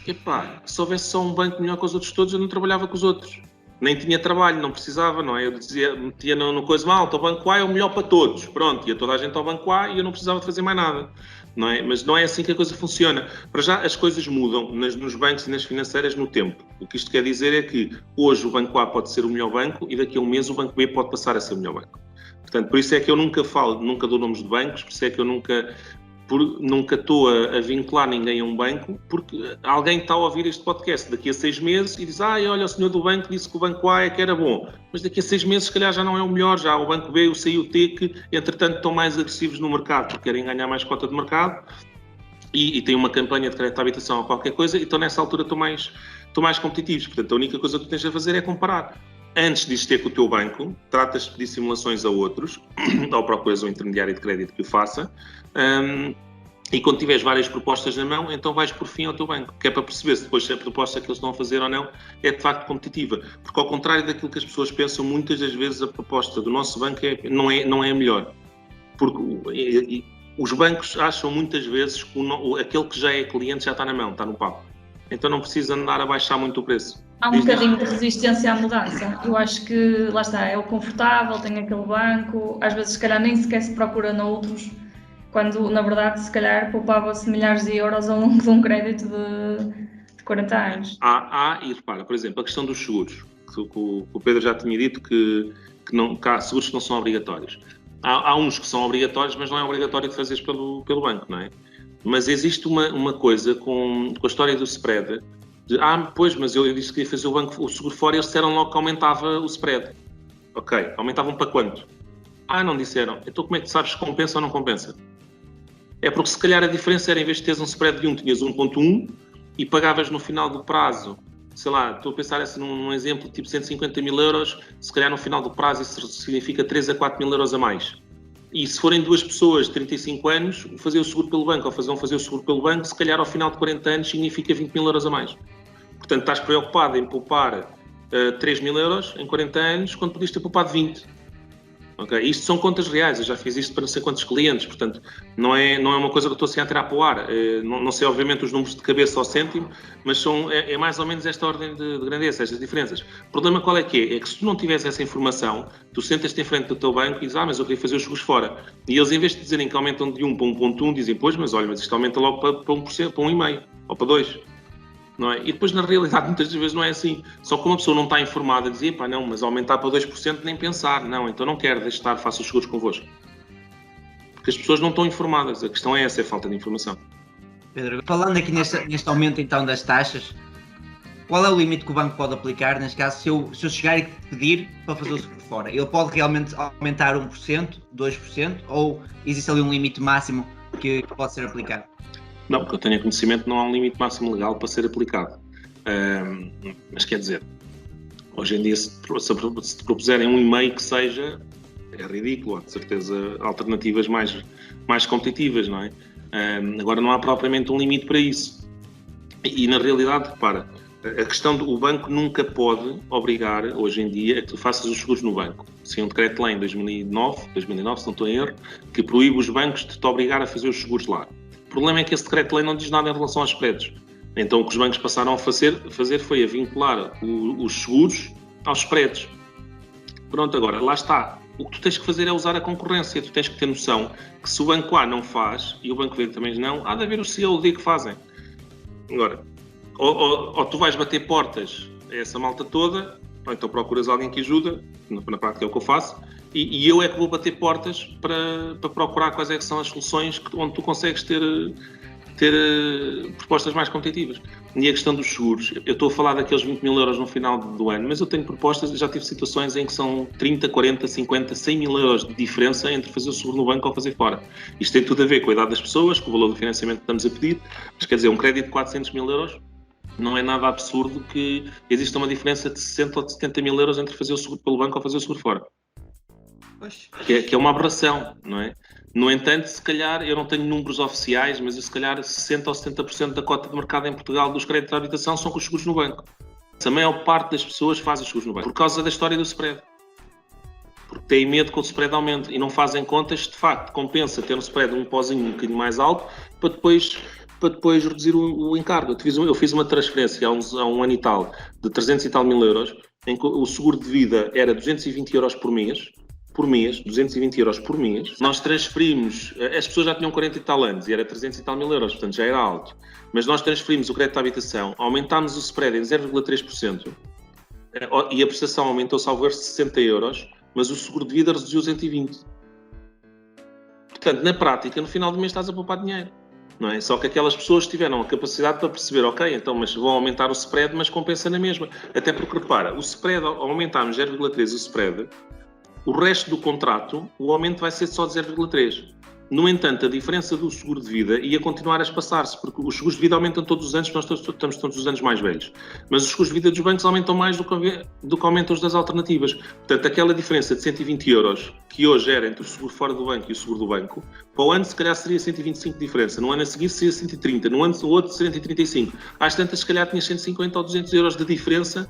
Epá, se houvesse só um banco melhor que os outros todos, eu não trabalhava com os outros. Nem tinha trabalho, não precisava, não é? Eu metia no coisa malta, o banco A é o melhor para todos. Pronto, ia toda a gente ao banco A e eu não precisava de fazer mais nada. Não é? Mas não é assim que a coisa funciona. Para já, as coisas mudam nos bancos e nas financeiras no tempo. O que isto quer dizer é que hoje o banco A pode ser o melhor banco e daqui a um mês o banco B pode passar a ser o melhor banco. Portanto, por isso é que eu nunca dou nomes de bancos, por isso é que eu nunca estou a vincular ninguém a um banco, porque alguém está a ouvir este podcast daqui a 6 meses e diz, olha, o senhor do banco disse que o banco A é que era bom, mas daqui a 6 meses se calhar já não é o melhor, já o banco B, o C e o T, que entretanto estão mais agressivos no mercado, porque querem ganhar mais cota de mercado e têm uma campanha de crédito à habitação ou qualquer coisa, e então nessa altura estão mais competitivos. Portanto, a única coisa que tu tens a fazer é comparar. Antes de ter com o teu banco, tratas de pedir simulações a outros, ou procuras um intermediário de crédito que o faça, e quando tiveres várias propostas na mão, então vais por fim ao teu banco, que é para perceber se depois a proposta que eles estão a fazer ou não é de facto competitiva. Porque ao contrário daquilo que as pessoas pensam, muitas das vezes a proposta do nosso banco não é a melhor. Porque os bancos acham muitas vezes que aquele que já é cliente já está na mão, está no papo. então não precisa andar a baixar muito o preço. Há um Diz-me. bocadinho de resistência à mudança. Eu acho que, lá está, é o confortável, tem aquele banco, às vezes se calhar nem sequer se procura noutros, quando na verdade se calhar poupava-se milhares de euros ao longo de um crédito de 40 anos. E repara, por exemplo, a questão dos seguros, que o Pedro já tinha dito que há seguros que não são obrigatórios. Há uns que são obrigatórios, mas não é obrigatório de fazeres pelo banco, não é? Mas existe uma coisa com a história do spread, pois, mas eu disse que ia fazer o seguro fora e eles disseram logo que aumentava o spread. Ok, aumentavam para quanto? Não disseram. Então como é que tu sabes se compensa ou não compensa? É porque se calhar a diferença era, em vez de teres um spread de 1, tinhas 1.1 e pagavas no final do prazo, sei lá, estou a pensar assim num exemplo, tipo 150 mil euros, se calhar no final do prazo isso significa 3 a 4 mil euros a mais. E se forem duas pessoas de 35 anos, fazer o seguro pelo banco ou fazer o seguro pelo banco, se calhar ao final de 40 anos significa 20 mil euros a mais. Portanto, estás preocupado em poupar 3 mil euros em 40 anos, quando podias ter poupado 20. Okay? Isto são contas reais, eu já fiz isto para não sei quantos clientes, portanto, não é uma coisa que eu estou assim a tirar para o ar. Não sei, obviamente, os números de cabeça ao cêntimo, mas é mais ou menos esta ordem de grandeza, estas diferenças. O problema qual é que é? É que se tu não tiveres essa informação, tu sentas-te em frente do teu banco e dizes, mas eu queria fazer os seguros fora. E eles, em vez de dizerem que aumentam de 1 para 1.1, dizem, pois, mas olha, mas isto aumenta logo para 1%, para 1,5% ou para 2%. Não é? E depois, na realidade, muitas vezes não é assim. Só que uma pessoa não está informada, dizia, não, mas aumentar para 2% nem pensar. Não, então não quero, deixe estar, faça os seguros convosco. Porque as pessoas não estão informadas. A questão é essa, é a falta de informação. Pedro, falando aqui neste aumento então das taxas, qual é o limite que o banco pode aplicar, neste caso, se eu chegar e pedir para fazer o seguro fora? Ele pode realmente aumentar 1%, 2%, ou existe ali um limite máximo que pode ser aplicado? Não, porque eu tenho conhecimento, não há um limite máximo legal para ser aplicado. Mas quer dizer, hoje em dia, se te propuserem 1,5 que seja, é ridículo. Há de certeza alternativas mais competitivas, não é? Agora não há propriamente um limite para isso. E na realidade, repara, a questão do banco nunca pode obrigar, hoje em dia, a que tu faças os seguros no banco. Sim, um decreto-lei em 2009, se não estou em erro, que proíbe os bancos de te obrigar a fazer os seguros lá. O problema é que esse decreto-lei não diz nada em relação aos spreads. Então o que os bancos passaram a fazer foi a vincular os seguros aos spreads. Pronto, agora, lá está. O que tu tens que fazer é usar a concorrência. Tu tens que ter noção que se o banco A não faz e o banco B também não, há de haver o C ou o D que fazem. Agora, ou tu vais bater portas a essa malta toda, ou então procuras alguém que ajuda, na prática é o que eu faço, e eu é que vou bater portas para procurar quais é que são as soluções onde tu consegues ter propostas mais competitivas. E a questão dos seguros, eu estou a falar daqueles 20 mil euros no final do ano, mas eu tenho propostas, já tive situações em que são 30, 40, 50, 100 mil euros de diferença entre fazer o seguro no banco ou fazer fora. Isto tem tudo a ver com a idade das pessoas, com o valor do financiamento que estamos a pedir, mas quer dizer, um crédito de 400 mil euros não é nada absurdo que exista uma diferença de 60 ou de 70 mil euros entre fazer o seguro pelo banco ou fazer o seguro fora. Que é uma aberração, não é? No entanto, se calhar, eu não tenho números oficiais, mas se calhar 60% ou 70% da cota de mercado em Portugal dos créditos de habitação são com os seguros no banco. A maior parte das pessoas faz os seguros no banco, por causa da história do spread. Porque têm medo que o spread aumente e não fazem contas, de facto, compensa ter um spread um pozinho um bocadinho mais alto para depois reduzir o encargo. Eu fiz uma transferência há um ano e tal, de 300 e tal mil euros, em que o seguro de vida era 220 euros por mês, 220 euros por mês. Nós transferimos, as pessoas já tinham 40 e tal anos e era 300 e tal mil euros, portanto já era alto. Mas nós transferimos o crédito à habitação, aumentámos o spread em 0,3% e a prestação aumentou, salvo erro, 60 euros, mas o seguro de vida reduziu 120. Portanto, na prática, no final do mês estás a poupar dinheiro. Não é? Só que aquelas pessoas tiveram a capacidade para perceber, ok, então, mas vão aumentar o spread, mas compensa na mesma. Até porque, repara, o spread, ao aumentarmos 0,3 o spread, o resto do contrato, o aumento vai ser só de 0,3. No entanto, a diferença do seguro de vida ia continuar a espaçar-se, porque os seguros de vida aumentam todos os anos, nós estamos todos os anos mais velhos. Mas os seguros de vida dos bancos aumentam mais do que aumentam os das alternativas. Portanto, aquela diferença de 120 euros que hoje era entre o seguro fora do banco e o seguro do banco, para o ano se calhar seria 125 de diferença, no ano a seguir seria 130, no ano outro 135. Às tantas, se calhar tinha 150 ou 200 euros de diferença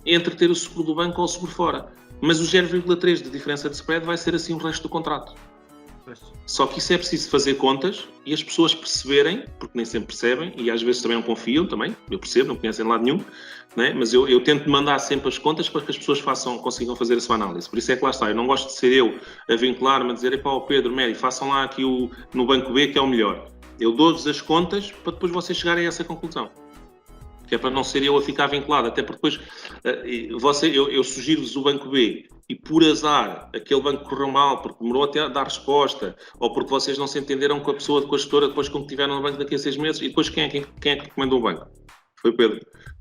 entre ter o seguro do banco ou o seguro fora. Mas o 0,3 de diferença de spread vai ser assim o resto do contrato. Só que isso é preciso fazer contas e as pessoas perceberem, porque nem sempre percebem, e às vezes também não confiam, também, eu percebo, não conhecem de lado nenhum, né? Mas eu tento mandar sempre as contas para que as pessoas consigam fazer a sua análise. Por isso é que lá está, eu não gosto de ser eu a vincular-me, a dizer, epá, o Pedro, Médio, façam lá aqui no Banco B que é o melhor. Eu dou-vos as contas para depois vocês chegarem a essa conclusão. Que é para não ser eu a ficar vinculado, até porque depois eu sugiro-vos o Banco B e por azar aquele banco correu mal porque demorou até a dar resposta ou porque vocês não se entenderam com a pessoa, com a gestora depois como estiveram no banco daqui a 6 meses e depois quem é que recomendou o banco? Foi o Pedro.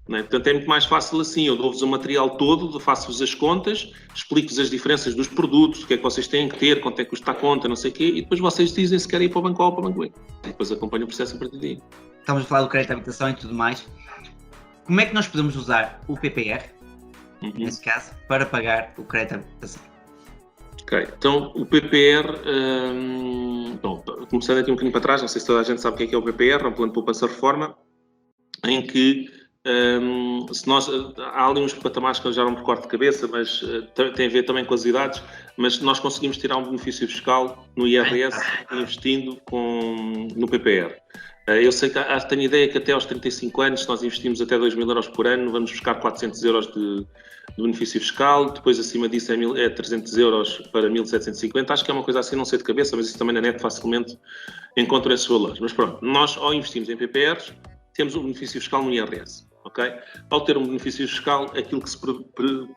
Não é? Portanto é muito mais fácil assim, eu dou-vos o material todo, faço-vos as contas, explico-vos as diferenças dos produtos, o que é que vocês têm que ter, quanto é que custa a conta, não sei o quê, e depois vocês dizem se querem ir para o banco A ou para o banco B. E depois acompanho o processo a partir daí. Estamos a falar do crédito à habitação e tudo mais. Como é que nós podemos usar o PPR, nesse caso, para pagar o crédito à habitação? Ok, então o PPR, bom, começando aqui um bocadinho para trás, não sei se toda a gente sabe o que é o PPR, é um plano de poupança-reforma, em que há ali uns patamares que eu já não me recordo de cabeça, mas tem a ver também com as idades, mas nós conseguimos tirar um benefício fiscal no IRS investindo no PPR. Eu sei que tenho ideia que até aos 35 anos, se nós investimos até 2.000 euros por ano, vamos buscar 400 euros de benefício fiscal, depois acima disso é 300 euros para 1.750, acho que é uma coisa assim, não sei de cabeça, mas isso também na net facilmente encontro esses valores. Mas pronto, nós ao investimos em PPRs, temos um benefício fiscal no IRS, ok? Ao ter um benefício fiscal, aquilo que se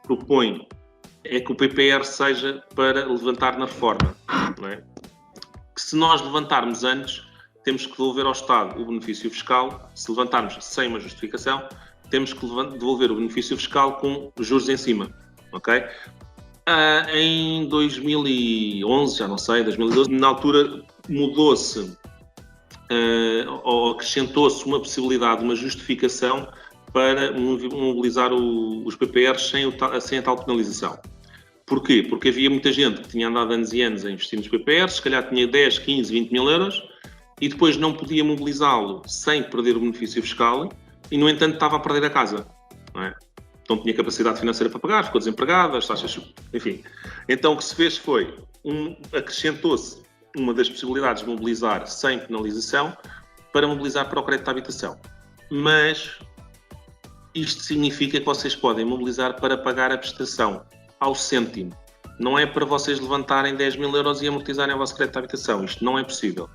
propõe é que o PPR seja para levantar na reforma, não é? Que se nós levantarmos antes, temos que devolver ao Estado o benefício fiscal. Se levantarmos sem uma justificação, temos que devolver o benefício fiscal com juros em cima, ok? Em 2011, já não sei, 2012, na altura mudou-se ou acrescentou-se uma possibilidade, uma justificação para mobilizar os PPRs sem a tal penalização. Porquê? Porque havia muita gente que tinha andado anos e anos a investir nos PPRs, se calhar tinha 10, 15, 20 mil euros, e depois não podia mobilizá-lo sem perder o benefício fiscal e, no entanto, estava a perder a casa. Não é? Não tinha capacidade financeira para pagar, ficou desempregado, as taxas... Enfim. Então, o que se fez foi, acrescentou-se uma das possibilidades de mobilizar sem penalização para mobilizar para o crédito à habitação. Mas isto significa que vocês podem mobilizar para pagar a prestação ao cêntimo. Não é para vocês levantarem 10 mil euros e amortizarem o vosso crédito à habitação. Isto não é possível.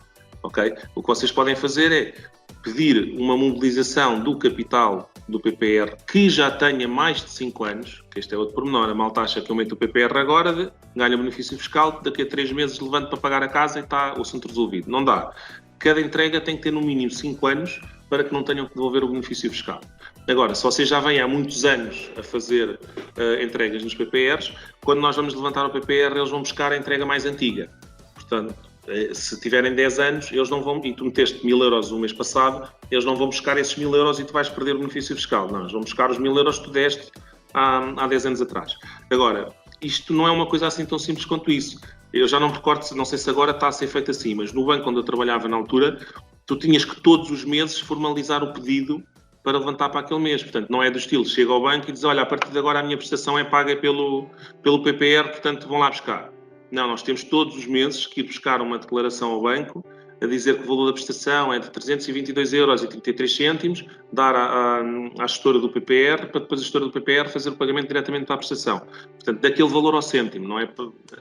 Okay? O que vocês podem fazer é pedir uma mobilização do capital do PPR que já tenha mais de 5 anos, que este é outro pormenor, a malta acha que aumenta o PPR agora, ganha benefício fiscal, daqui a 3 meses levanta para pagar a casa e está o assunto resolvido. Não dá. Cada entrega tem que ter no mínimo 5 anos para que não tenham que devolver o benefício fiscal. Agora, se vocês já vêm há muitos anos a fazer entregas nos PPRs, quando nós vamos levantar o PPR, eles vão buscar a entrega mais antiga. Portanto, se tiverem 10 anos, eles não vão, e tu meteste 1.000 euros o mês passado, eles não vão buscar esses 1.000 euros e tu vais perder o benefício fiscal. Não, eles vão buscar os 1.000 euros que tu deste há 10 anos atrás. Agora, isto não é uma coisa assim tão simples quanto isso. Eu já não me recordo, não sei se agora está a ser feito assim, mas no banco onde eu trabalhava na altura, tu tinhas que todos os meses formalizar o pedido para levantar para aquele mês. Portanto, não é do estilo, chega ao banco e diz, olha, a partir de agora a minha prestação é paga pelo PPR, portanto vão lá buscar. Não, nós temos todos os meses que ir buscar uma declaração ao banco a dizer que o valor da prestação é de 322,33 €, dar à gestora do PPR, para depois a gestora do PPR fazer o pagamento diretamente para a prestação. Portanto, daquele valor ao cêntimo, não é?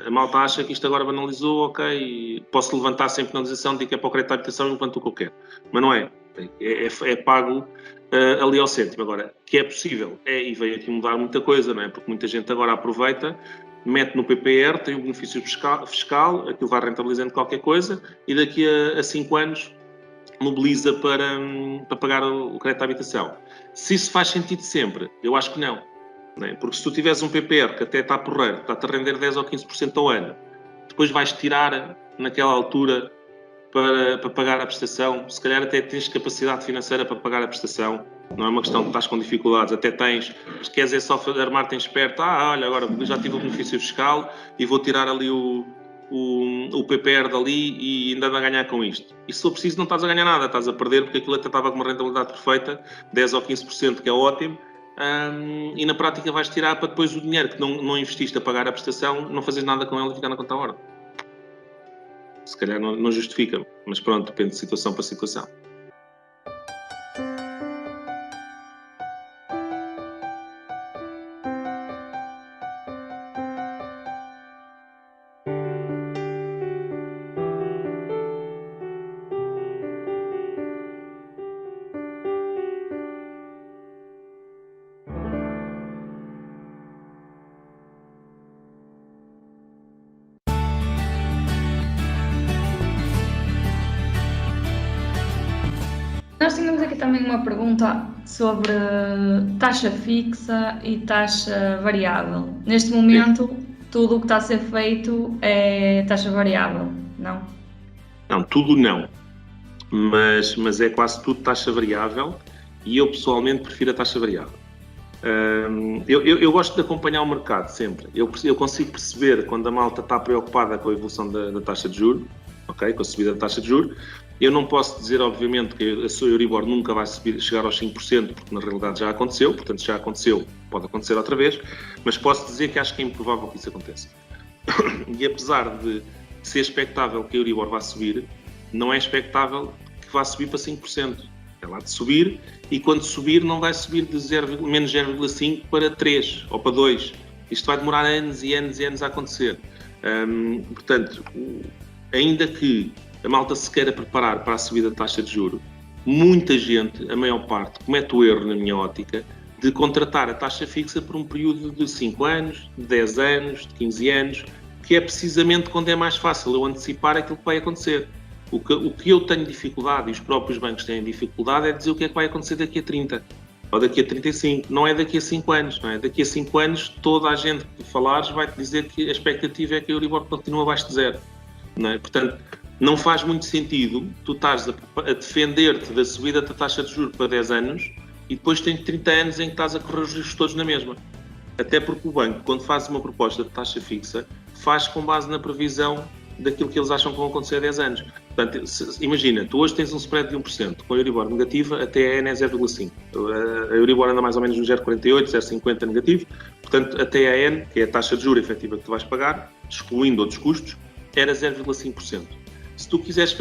A malta acha que isto agora banalizou, ok, posso levantar sem penalização, digo que é para o crédito à habitação e levanto o que eu quero. Mas não é. É pago ali ao cêntimo. Agora, que é possível, e veio aqui mudar muita coisa, não é? Porque muita gente agora aproveita, mete no PPR, tem o benefício fiscal, aquilo vai rentabilizando qualquer coisa e daqui a 5 anos mobiliza para pagar o crédito à habitação. Se isso faz sentido sempre, eu acho que não. Não é? Porque se tu tiveres um PPR que até está porreiro, está-te a render 10 ou 15% ao ano, depois vais tirar naquela altura para pagar a prestação, se calhar até tens capacidade financeira para pagar a prestação. Não é uma questão de estás com dificuldades, até tens, mas queres é só armar-te em esperto, olha, agora já tive o benefício fiscal e vou tirar ali o PPR dali e ainda a ganhar com isto. E se for preciso não estás a ganhar nada, estás a perder porque aquilo até estava com uma rentabilidade perfeita, 10 ou 15%, que é ótimo, e na prática vais tirar para depois o dinheiro que não investiste a pagar a prestação, não fazes nada com ele e ficar na conta à hora. Se calhar não justifica, mas pronto, depende de situação para situação. Nós tínhamos aqui também uma pergunta sobre taxa fixa e taxa variável. Neste momento, tudo o que está a ser feito é taxa variável, não? Não, tudo não. Mas é quase tudo taxa variável e eu pessoalmente prefiro a taxa variável. Eu gosto de acompanhar o mercado sempre. Eu consigo perceber quando a malta está preocupada com a evolução da taxa de juros, okay? Com a subida da taxa de juros. Eu não posso dizer, obviamente, que a Euribor nunca vai chegar aos 5%, porque na realidade já aconteceu, portanto, já aconteceu, pode acontecer outra vez, mas posso dizer que acho que é improvável que isso aconteça. E apesar de ser expectável que a Euribor vá subir, não é expectável que vá subir para 5%. É lá de subir, e quando subir, não vai subir de menos 0,5 para 3 ou para 2. Isto vai demorar anos e anos e anos a acontecer. Portanto, ainda que a malta se queira preparar para a subida da taxa de juros, muita gente, a maior parte, comete o erro, na minha ótica, de contratar a taxa fixa por um período de 5 anos, de 10 anos, de 15 anos, que é precisamente quando é mais fácil eu antecipar aquilo que vai acontecer. O que eu tenho dificuldade, e os próprios bancos têm dificuldade, é dizer o que é que vai acontecer daqui a 30 ou daqui a 35. Não é daqui a 5 anos. Não é? Daqui a 5 anos, toda a gente que falares vai-te dizer que a expectativa é que a Euribor continue abaixo de 0. Não é? Portanto, não faz muito sentido tu estás a defender-te da subida da taxa de juros para 10 anos e depois tens 30 anos em que estás a correr os riscos todos na mesma. Até porque o banco, quando faz uma proposta de taxa fixa, faz com base na previsão daquilo que eles acham que vão acontecer a 10 anos. Portanto, imagina, tu hoje tens um spread de 1%, com a Euribor negativa, a TAN é 0,5%. A Euribor anda mais ou menos no 0,48%, 0,50% negativo, portanto, a TAN, que é a taxa de juros efetiva que tu vais pagar, excluindo outros custos, era 0,5%. Se tu quiseres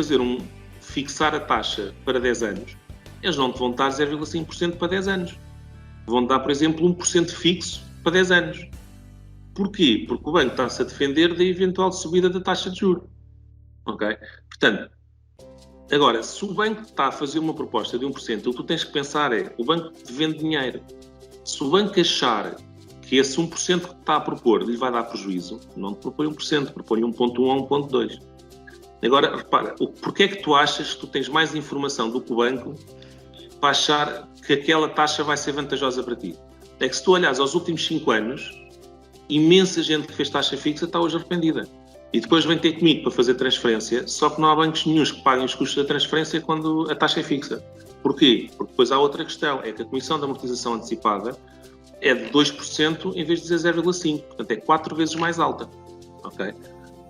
fixar a taxa para 10 anos, eles não te vão dar 0,5% para 10 anos. Vão dar, por exemplo, 1% fixo para 10 anos. Porquê? Porque o banco está-se a defender da eventual subida da taxa de juros. Ok? Portanto, agora, se o banco está a fazer uma proposta de 1%, o que tu tens que pensar é, o banco te vende dinheiro. Se o banco achar que esse 1% que está a propor lhe vai dar prejuízo, não te propõe 1%, propõe 1,1 ou 1,2%. Agora, repara, porquê é que tu achas que tu tens mais informação do que o banco para achar que aquela taxa vai ser vantajosa para ti? É que se tu olhares aos últimos 5 anos, imensa gente que fez taxa fixa está hoje arrependida. E depois vem ter comigo para fazer transferência, só que não há bancos nenhuns que paguem os custos da transferência quando a taxa é fixa. Porquê? Porque depois há outra questão, é que a comissão de amortização antecipada é de 2% em vez de dizer 0,5%, portanto é 4 vezes mais alta. Okay?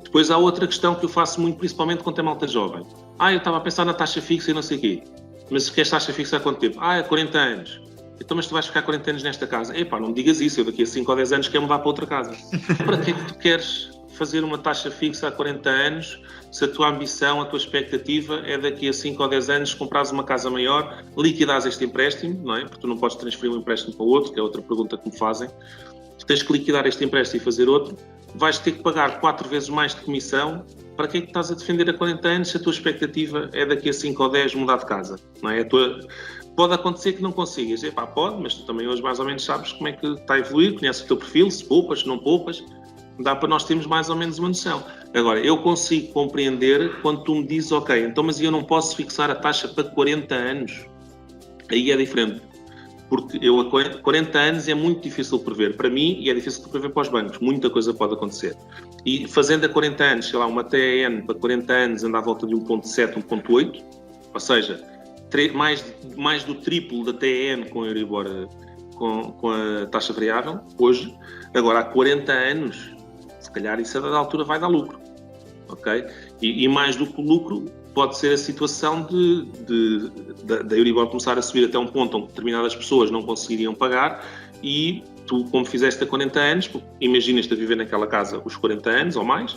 Depois há outra questão que eu faço muito, principalmente quando é malta jovem. Eu estava a pensar na taxa fixa e não sei o quê. Mas queres taxa fixa há quanto tempo? Há 40 anos. Então, mas tu vais ficar 40 anos nesta casa? Epá, não me digas isso, eu daqui a 5 ou 10 anos quero mudar para outra casa. Para que é que tu queres fazer uma taxa fixa há 40 anos se a tua ambição, a tua expectativa é daqui a 5 ou 10 anos comprares uma casa maior, liquidares este empréstimo, não é? Porque tu não podes transferir um empréstimo para o outro, que é outra pergunta que me fazem. Tu tens que liquidar este empréstimo e fazer outro. Vais ter que pagar 4 vezes mais de comissão. Para que é que estás a defender a 40 anos se a tua expectativa é daqui a 5 ou 10 mudar de casa? Não é? Pode acontecer que não consigas. Pode, mas tu também hoje mais ou menos sabes como é que está a evoluir, conheces o teu perfil, se poupas, se não poupas, dá para nós termos mais ou menos uma noção. Agora, eu consigo compreender quando tu me dizes, ok, então mas eu não posso fixar a taxa para 40 anos. Aí é diferente. Porque a 40 anos é muito difícil de prever para mim e é difícil de prever para os bancos. Muita coisa pode acontecer. E fazendo a 40 anos, sei lá, uma TAN para 40 anos anda à volta de 1,7, 1,8, ou seja, mais do triplo da TAN com a Euribor, com a taxa variável, hoje. Agora, há 40 anos, se calhar isso a dada altura vai dar lucro. Okay? E mais do que o lucro, pode ser a situação da Euribor começar a subir até um ponto onde determinadas pessoas não conseguiriam pagar e tu, como fizeste há 40 anos, imaginas-te a viver naquela casa os 40 anos ou mais,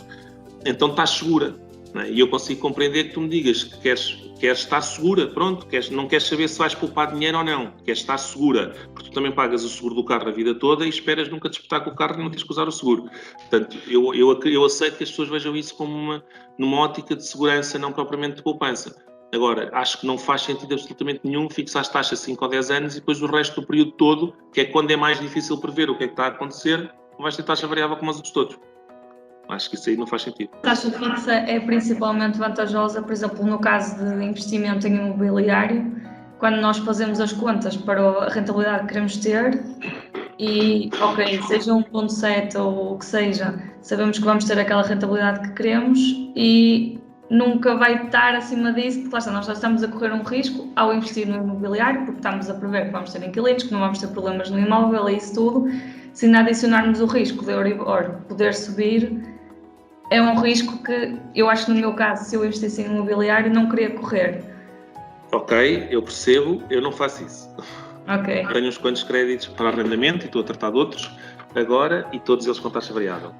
então estás segura. não é? E eu consigo compreender que tu me digas que queres estar segura, pronto, não queres saber se vais poupar dinheiro ou não, queres estar segura, porque tu também pagas o seguro do carro a vida toda e esperas nunca disputar com o carro e não tens que usar o seguro. Portanto, eu aceito que as pessoas vejam isso como numa ótica de segurança, não propriamente de poupança. Agora, acho que não faz sentido absolutamente nenhum fixar as taxas 5 ou 10 anos e depois o resto do período todo, que é quando é mais difícil prever o que é que está a acontecer, vais ter taxa variável como os outros todos. Acho que isso aí não faz sentido. A taxa fixa é principalmente vantajosa, por exemplo, no caso de investimento em imobiliário, quando nós fazemos as contas para a rentabilidade que queremos ter e, ok, seja 1,7 ou o que seja, sabemos que vamos ter aquela rentabilidade que queremos e nunca vai estar acima disso, porque lá está, nós já estamos a correr um risco ao investir no imobiliário, porque estamos a prever que vamos ter inquilinos, que não vamos ter problemas no imóvel e isso tudo. Se ainda adicionarmos o risco de Euribor poder subir, é um risco que eu acho que no meu caso, se eu investisse em imobiliário, não queria correr. Ok, eu percebo, eu não faço isso. Ok. Tenho uns quantos créditos para arrendamento e estou a tratar de outros agora e todos eles com taxa variável.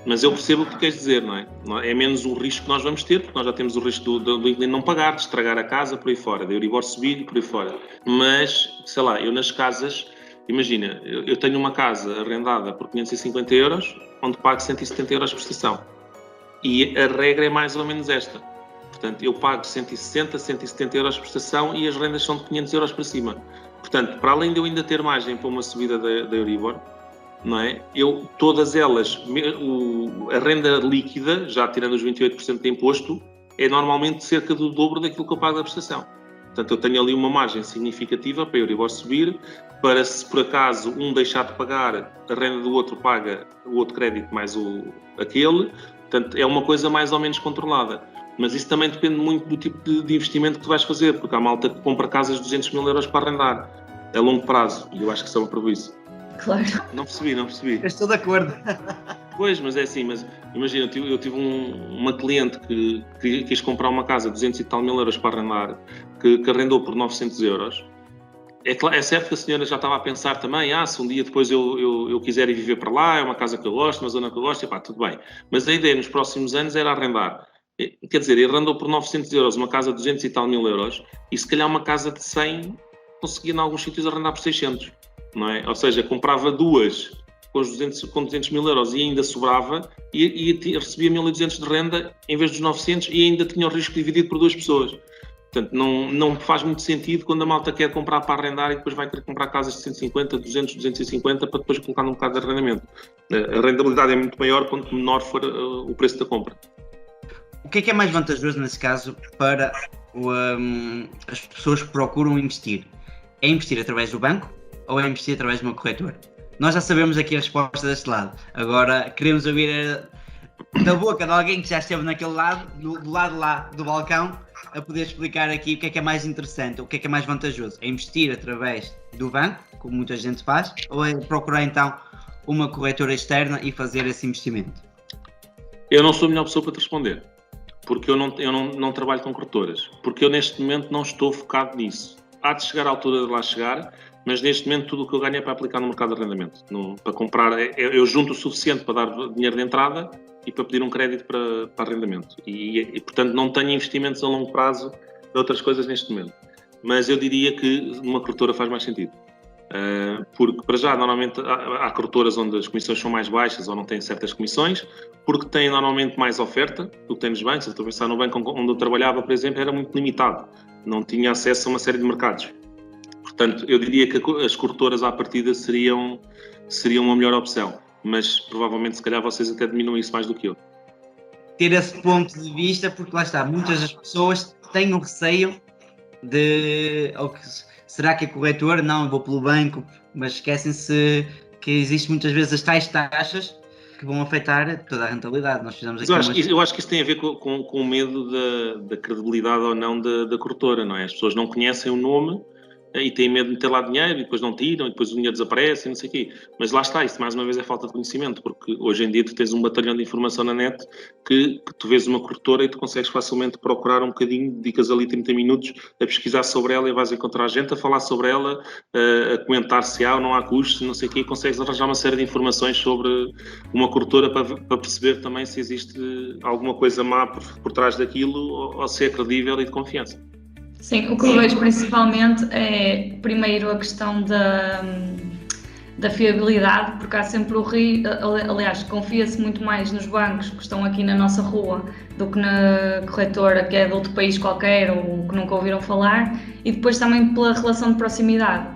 Mas eu percebo o que tu queres dizer, não é? É menos o risco que nós vamos ter, porque nós já temos o risco do inquilino não pagar, de estragar a casa por aí fora, de Euribor subir e por aí fora. Mas, sei lá, eu nas casas, imagina, eu tenho uma casa arrendada por 550 euros, onde pago 170 euros por prestação. E a regra é mais ou menos esta. Portanto, eu pago 160, 170 euros por prestação e as rendas são de 500 euros para cima. Portanto, para além de eu ainda ter margem para uma subida da Euribor, não é? Todas elas, a renda líquida, já tirando os 28% de imposto, é normalmente cerca do dobro daquilo que eu pago da prestação. Portanto, eu tenho ali uma margem significativa para a Euribor subir, para se por acaso um deixar de pagar, a renda do outro paga o outro crédito mais aquele. Portanto, é uma coisa mais ou menos controlada. Mas isso também depende muito do tipo de investimento que tu vais fazer, porque há malta que compra casas de 200 mil euros para arrendar a longo prazo, e eu acho que são para isso. Claro. Não percebi. Estou de acordo. Pois, mas é assim, mas imagina, eu tive uma cliente que quis comprar uma casa de 200 e tal mil euros para arrendar, que arrendou por 900 euros. É certo que a senhora já estava a pensar também, se um dia depois eu quiser ir viver para lá, é uma casa que eu gosto, uma zona que eu gosto, e pá, tudo bem. Mas a ideia nos próximos anos era arrendar. Quer dizer, ele arrendou por 900 euros uma casa de 200 e tal mil euros, e se calhar uma casa de 100 conseguia em alguns sítios arrendar por 600, não é? Ou seja, comprava duas com 200 mil euros e ainda sobrava, e recebia 1.200 de renda em vez dos 900 e ainda tinha o risco dividido por duas pessoas. Portanto, não faz muito sentido quando a malta quer comprar para arrendar e depois vai querer comprar casas de 150, 200, 250 para depois colocar num bocado de arrendamento. A rentabilidade é muito maior quanto menor for o preço da compra. O que é mais vantajoso nesse caso para as pessoas que procuram investir? É investir através do banco ou é investir através de uma corretora? Nós já sabemos aqui a resposta deste lado. Agora queremos ouvir da boca de alguém que já esteve naquele lado, do lado lá do balcão, a poder explicar aqui o que é mais interessante, o que é mais vantajoso. É investir através do banco, como muita gente faz, ou é procurar então uma corretora externa e fazer esse investimento? Eu não sou a melhor pessoa para te responder, porque eu não trabalho com corretoras, porque eu neste momento não estou focado nisso. Há de chegar à altura de lá chegar, mas neste momento tudo o que eu ganho é para aplicar no mercado de arrendamento. Para comprar, eu junto o suficiente para dar dinheiro de entrada e para pedir um crédito para arrendamento. E, portanto, não tenho investimentos a longo prazo de outras coisas neste momento. Mas eu diria que uma corretora faz mais sentido. Porque, para já, normalmente há corretoras onde as comissões são mais baixas ou não têm certas comissões, porque têm normalmente mais oferta do que têm nos bancos. Eu estou a pensar no banco onde eu trabalhava, por exemplo, era muito limitado. Não tinha acesso a uma série de mercados. Portanto, eu diria que as corretoras à partida seriam uma melhor opção. Mas provavelmente, se calhar, vocês até diminuem isso mais do que eu. Ter esse ponto de vista, porque lá está, muitas das pessoas têm o receio de... será que a corretora? Não, eu vou pelo banco, mas esquecem-se que existem muitas vezes as tais taxas que vão afetar toda a rentabilidade. Nós fizemos aqui eu acho que isso tem a ver com o medo da credibilidade ou não da corretora, não é? As pessoas não conhecem o nome, e têm medo de meter lá dinheiro e depois não tiram e depois o dinheiro desaparece e não sei o quê. Mas lá está, isso mais uma vez é falta de conhecimento, porque hoje em dia tu tens um batalhão de informação na net que tu vês uma corretora e tu consegues facilmente procurar um bocadinho, dedicas ali 30 minutos a pesquisar sobre ela e vais encontrar gente a falar sobre ela, a comentar se há ou não há custos, não sei o quê, e consegues arranjar uma série de informações sobre uma corretora para perceber também se existe alguma coisa má por trás daquilo ou se é credível e de confiança. Sim, o que eu vejo principalmente é, primeiro, a questão da fiabilidade, porque há sempre o risco, aliás, confia-se muito mais nos bancos que estão aqui na nossa rua do que na corretora que é de outro país qualquer ou que nunca ouviram falar, e depois também pela relação de proximidade.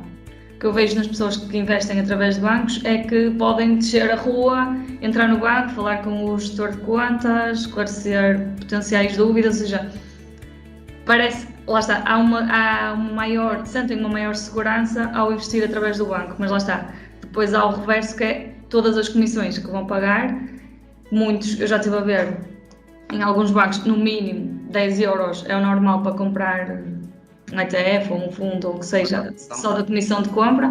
O que eu vejo nas pessoas que investem através de bancos é que podem descer a rua, entrar no banco, falar com o gestor de contas, esclarecer potenciais dúvidas, ou seja, parece, lá está, sentem uma maior segurança ao investir através do banco, mas lá está, depois há o reverso que é todas as comissões que vão pagar, muitos, eu já estive a ver, em alguns bancos, no mínimo 10 euros é o normal para comprar um ETF ou um fundo ou o que seja, só da comissão de compra,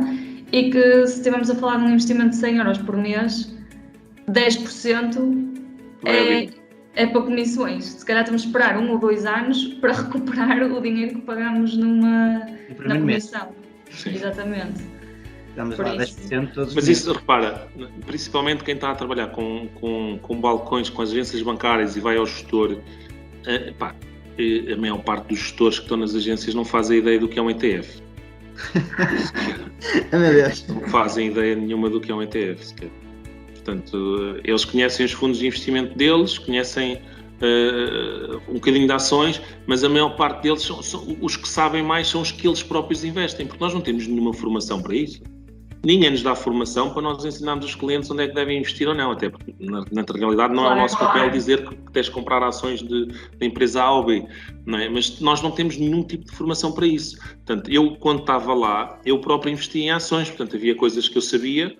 e que se estivermos a falar de um investimento de 100 euros por mês, 10% é para comissões. Se calhar temos de esperar 1 ou 2 anos para recuperar o dinheiro que pagamos na comissão. Exatamente. Estamos lá 10% todos os Mas meses. isso, repara, principalmente quem está a trabalhar com balcões, com as agências bancárias e vai ao gestor, a maior parte dos gestores que estão nas agências não fazem ideia do que é um ETF. Meu Deus. Não fazem ideia nenhuma do que é um ETF sequer. Portanto, eles conhecem os fundos de investimento deles, conhecem um bocadinho de ações, mas a maior parte deles, os que sabem mais são os que eles próprios investem, porque nós não temos nenhuma formação para isso. Ninguém nos dá formação para nós ensinarmos os clientes onde é que devem investir ou não, até porque na realidade não é o nosso papel dizer que tens de comprar ações da empresa A ou B, não é? Mas nós não temos nenhum tipo de formação para isso. Portanto, eu quando estava lá, eu próprio investia em ações, portanto havia coisas que eu sabia,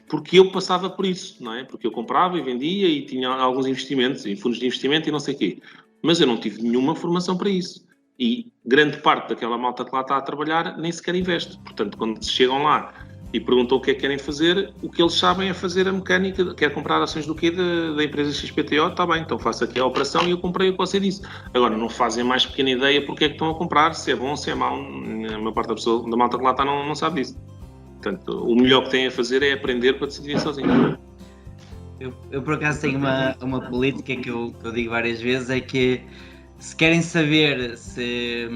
porque eu passava por isso, não é? Porque eu comprava e vendia e tinha alguns investimentos, em fundos de investimento e não sei o quê. Mas eu não tive nenhuma formação para isso. E grande parte daquela malta que lá está a trabalhar nem sequer investe. Portanto, quando chegam lá e perguntam o que é que querem fazer, o que eles sabem é fazer a mecânica. Quer comprar ações do quê? Da empresa XPTO? Está bem, então faço aqui a operação e eu comprei o que você disse. Agora, não fazem mais pequena ideia porque é que estão a comprar, se é bom, se é mau. A maior parte da malta que lá está não sabe disso. Portanto, o melhor que têm a fazer é aprender para decidir sozinho. Eu por acaso tenho uma política que eu digo várias vezes, é que se querem saber se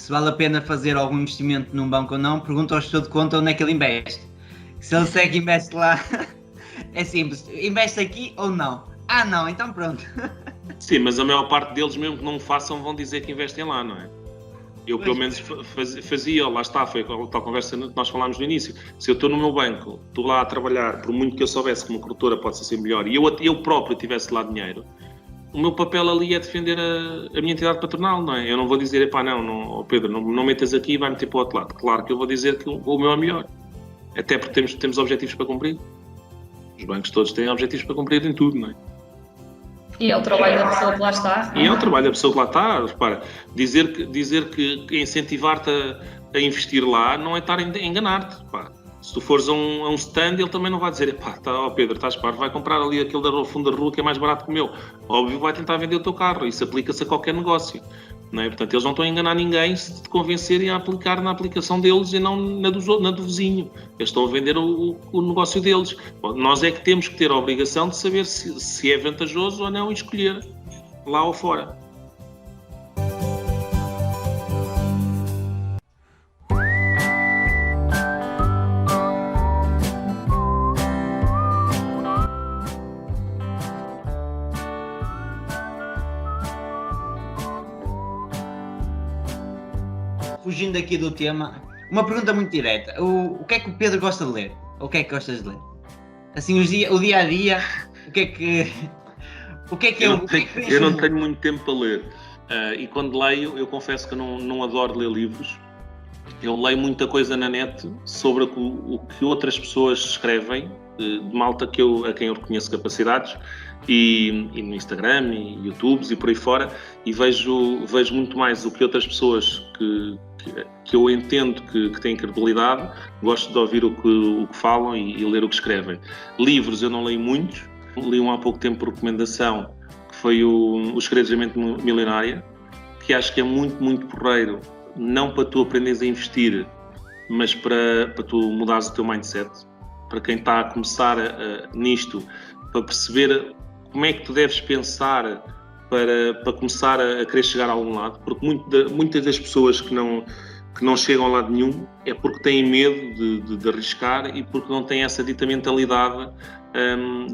vale a pena fazer algum investimento num banco ou não, pergunta ao gestor de conta onde é que ele investe. Se ele disser que investe lá, é simples, investe aqui ou não? Ah não, então pronto. Sim, mas a maior parte deles, mesmo que não o façam, vão dizer que investem lá, não é? Eu pelo menos fazia, lá está, foi a tal conversa que nós falámos no início. Se eu estou no meu banco, estou lá a trabalhar, por muito que eu soubesse que uma corretora pode ser melhor, e eu próprio tivesse lá dinheiro, o meu papel ali é defender a minha entidade patronal, não é? Eu não vou dizer, não, Pedro, não metas aqui e vai meter para o outro lado. Claro que eu vou dizer que o meu é melhor. Até porque temos objetivos para cumprir. Os bancos todos têm objetivos para cumprir em tudo, não é? E é o trabalho da pessoa que lá está. E é o trabalho da pessoa que lá está. Repara, dizer que incentivar-te a investir lá não é estar a enganar-te. Pá. Se tu fores a um stand, ele também não vai dizer, Pedro, estás parvo, vai comprar ali aquele da fundo da rua que é mais barato que o meu. Óbvio, vai tentar vender o teu carro. Isso aplica-se a qualquer negócio. Não é? Portanto, eles não estão a enganar ninguém se te convencerem a aplicar na aplicação deles e não na do vizinho. Eles estão a vender o negócio deles. Bom, nós é que temos que ter a obrigação de saber se é vantajoso ou não e escolher lá ou fora. Fugindo aqui do tema, uma pergunta muito direta. O que é que o Pedro gosta de ler? Ou o que é que gostas de ler? Assim, o dia a dia, o que é que eu não tenho muito tempo para ler. E quando leio, eu confesso que eu não adoro ler livros. Eu leio muita coisa na net sobre o que outras pessoas escrevem, de malta a quem eu reconheço capacidades, e no Instagram, e YouTubes e por aí fora, e vejo muito mais o que outras pessoas que que eu entendo que têm credibilidade, gosto de ouvir o que falam e ler o que escrevem. Livros eu não leio muitos, li há pouco tempo por recomendação, que foi Os Segredos da Mente Milionária, que acho que é muito, muito porreiro, não para tu aprenderes a investir, mas para tu mudares o teu mindset, para quem está a começar nisto, para perceber como é que tu deves pensar para começar a querer chegar a algum lado, porque muitas das pessoas que não chegam a lado nenhum é porque têm medo de arriscar e porque não têm essa dita mentalidade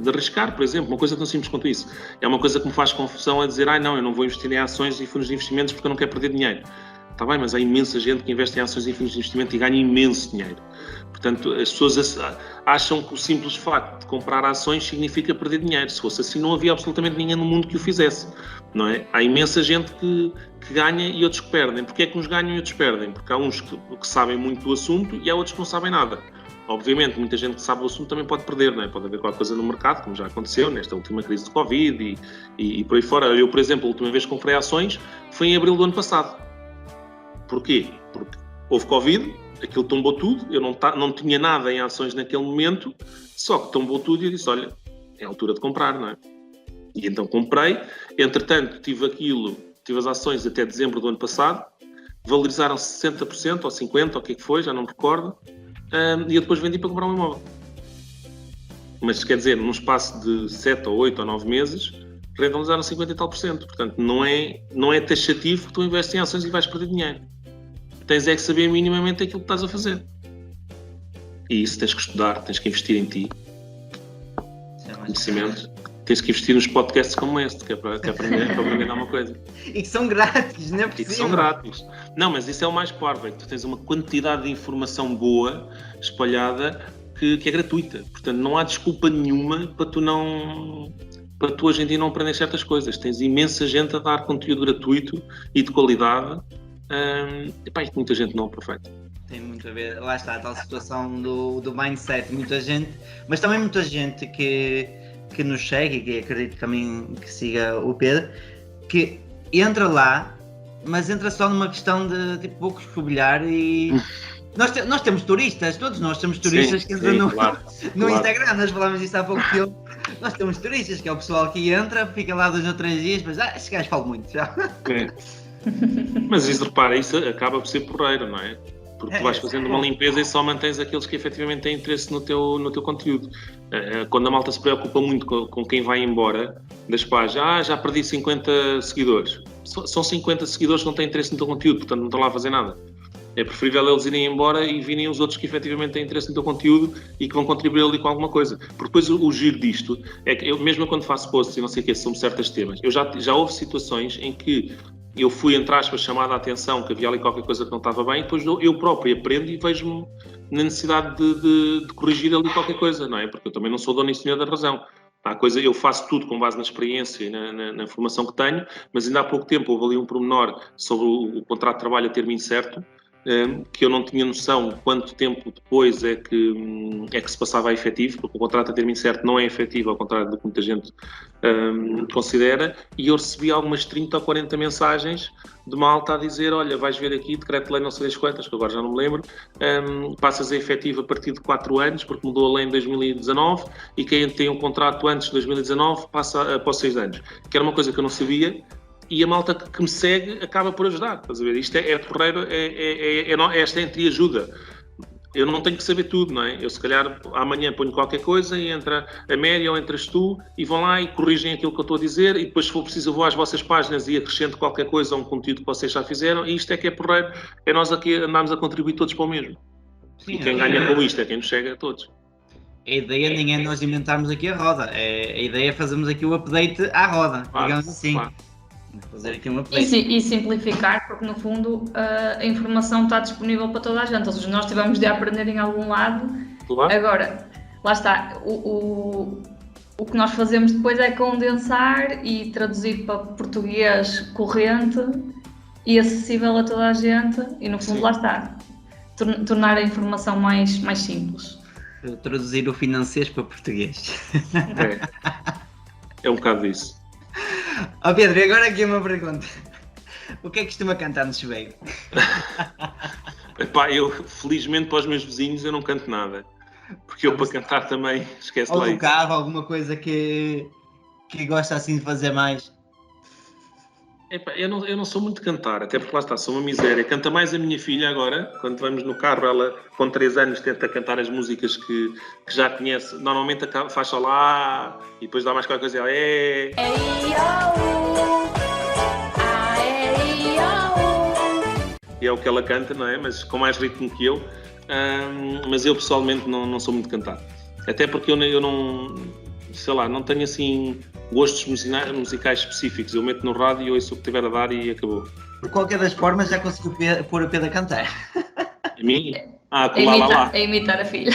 de arriscar, por exemplo. Uma coisa tão simples quanto isso. É uma coisa que me faz confusão a dizer, não, eu não vou investir em ações e fundos de investimentos porque eu não quero perder dinheiro. Está bem, mas há imensa gente que investe em ações e fundos de investimento e ganha imenso dinheiro. Portanto, as pessoas acham que o simples facto de comprar ações significa perder dinheiro. Se fosse assim, não havia absolutamente ninguém no mundo que o fizesse, não é? Há imensa gente que ganha e outros que perdem. Porquê é que uns ganham e outros perdem? Porque há uns que sabem muito do assunto e há outros que não sabem nada. Obviamente, muita gente que sabe do assunto também pode perder, não é? Pode haver qualquer coisa no mercado, como já aconteceu nesta última crise de Covid e por aí fora. Eu, por exemplo, a última vez que comprei ações foi em abril do ano passado. Porquê? Porque houve Covid, aquilo tombou tudo, eu não tinha nada em ações naquele momento, só que tombou tudo e eu disse, olha, é a altura de comprar, não é? E então comprei, entretanto tive as ações até dezembro do ano passado, valorizaram 60% ou 50%, ou o que é que foi, já não me recordo, e eu depois vendi para comprar um imóvel. Mas quer dizer, num espaço de 7 ou 8 ou 9 meses, rentabilizaram 50 e tal %. Portanto, não é taxativo que tu investes em ações e vais perder dinheiro. Tens é que saber minimamente aquilo que estás a fazer. E isso tens que estudar, tens que investir em ti. Conhecimento. Tens que investir nos podcasts como este, que é para aprender alguma coisa. E que são grátis, não é possível? E que são grátis. Não, mas isso é o mais claro, é que tu tens uma quantidade de informação boa, espalhada, que é gratuita. Portanto, não há desculpa nenhuma para tu hoje em dia não aprender certas coisas. Tens imensa gente a dar conteúdo gratuito e de qualidade, e que muita gente não aproveita. Tem muito a ver, lá está a tal situação do mindset, muita gente, mas também muita gente que nos segue, e que acredito também que siga o Pedro, que entra lá, mas entra só numa questão de tipo, vou escobilhar e... Nós temos turistas, todos nós temos turistas que entram no Instagram, nós falámos disso há pouco tempo. Nós temos turistas, que é o pessoal que entra, fica lá 2 ou 3 dias, mas este gajo fala muito já. É. Mas isso, repara, isso acaba por ser porreiro, não é? Porque tu vais fazendo uma limpeza e só mantens aqueles que efetivamente têm interesse no teu conteúdo. Quando a malta se preocupa muito com quem vai embora das páginas, já perdi 50 seguidores. São 50 seguidores que não têm interesse no teu conteúdo, portanto não estão lá a fazer nada. É preferível eles irem embora e virem os outros que efetivamente têm interesse no teu conteúdo e que vão contribuir ali com alguma coisa. Porque depois o giro disto é que eu, mesmo quando faço posts e não sei o que, sobre certos temas, já houve situações em que eu fui, entre aspas, chamada a atenção que havia ali qualquer coisa que não estava bem, e depois eu próprio aprendo e vejo-me na necessidade de corrigir ali qualquer coisa, não é? Porque eu também não sou dono e senhor da razão. Eu faço tudo com base na experiência e na formação que tenho, mas ainda há pouco tempo houve ali um pormenor sobre o contrato de trabalho a termo incerto, que eu não tinha noção de quanto tempo depois é que se passava a efetivo, porque o contrato a termo incerto não é efetivo, ao contrário do que muita gente considera, e eu recebi algumas 30 ou 40 mensagens de malta a dizer, olha, vais ver aqui, decreto-lei não sei das quantas, que agora já não me lembro, passas a efetivo a partir de 4 anos, porque mudou a lei em 2019, e quem tem um contrato antes de 2019 passa após 6 anos, que era uma coisa que eu não sabia, e a malta que me segue acaba por ajudar, estás a ver? Isto é porreiro, esta entreajuda. Eu não tenho que saber tudo, não é? Eu se calhar amanhã ponho qualquer coisa e entra a média ou entras tu e vão lá e corrigem aquilo que eu estou a dizer e depois se for preciso eu vou às vossas páginas e acrescento qualquer coisa a um conteúdo que vocês já fizeram e isto é que é porreiro, é nós aqui andarmos a contribuir todos para o mesmo. Sim, e quem ganha com isto é quem nos chega a todos. A ideia nem é nós inventarmos aqui a roda, a ideia é fazermos aqui o update à roda, digamos assim. Claro. Fazer aqui um update. E simplificar, porque no fundo a informação está disponível para toda a gente, ou seja, nós tivemos de aprender em algum lado. Claro. Agora, lá está, o que nós fazemos depois é condensar e traduzir para português corrente e acessível a toda a gente e no fundo, sim, lá está, tornar a informação mais simples. Traduzir o financeiro para português. É um bocado disso. Pedro, agora aqui uma pergunta. O que é que costuma cantar no chuveiro? Epá, eu, felizmente para os meus vizinhos, eu não canto nada. Porque eu para cantar também, esquece Ou lá do isso. carro, alguma coisa que gosta assim de fazer mais? Epá, eu não sou muito de cantar, até porque lá está, sou uma miséria. Canta mais a minha filha agora, quando vamos no carro, ela com 3 anos tenta cantar as músicas que já conhece. Normalmente faz só lá e depois dá mais qualquer coisa. Ela e é o que ela canta, não é? Mas com mais ritmo que eu. Mas eu pessoalmente não sou muito de cantar. Até porque eu não, sei lá, não tenho assim gostos musicais específicos. Eu meto no rádio e ouço o que tiver a dar e acabou. De qualquer das formas, já conseguiu pôr a Pedro a cantar. A mim? Com lá. A imitar a filha.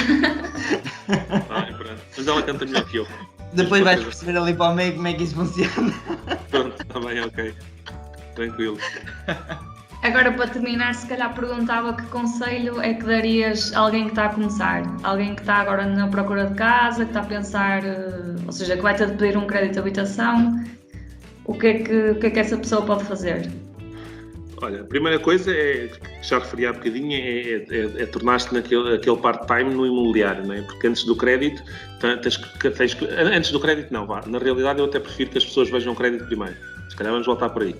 Pronto. Mas ela canta melhor que eu. Depois vais perceber ali para o meio como é que isso funciona. Pronto, está bem, ok. Tranquilo. Agora, para terminar, se calhar perguntava que conselho é que darias a alguém que está a começar? Alguém que está agora na procura de casa, que está a pensar, ou seja, que vai ter de pedir um crédito de habitação. O que é que essa pessoa pode fazer? Olha, a primeira coisa é, que já referi há bocadinho, é tornar-te aquele part-time no imobiliário, não é? Porque antes do crédito, antes do crédito não, vá. Na realidade eu até prefiro que as pessoas vejam o crédito primeiro. Se calhar vamos voltar por aí.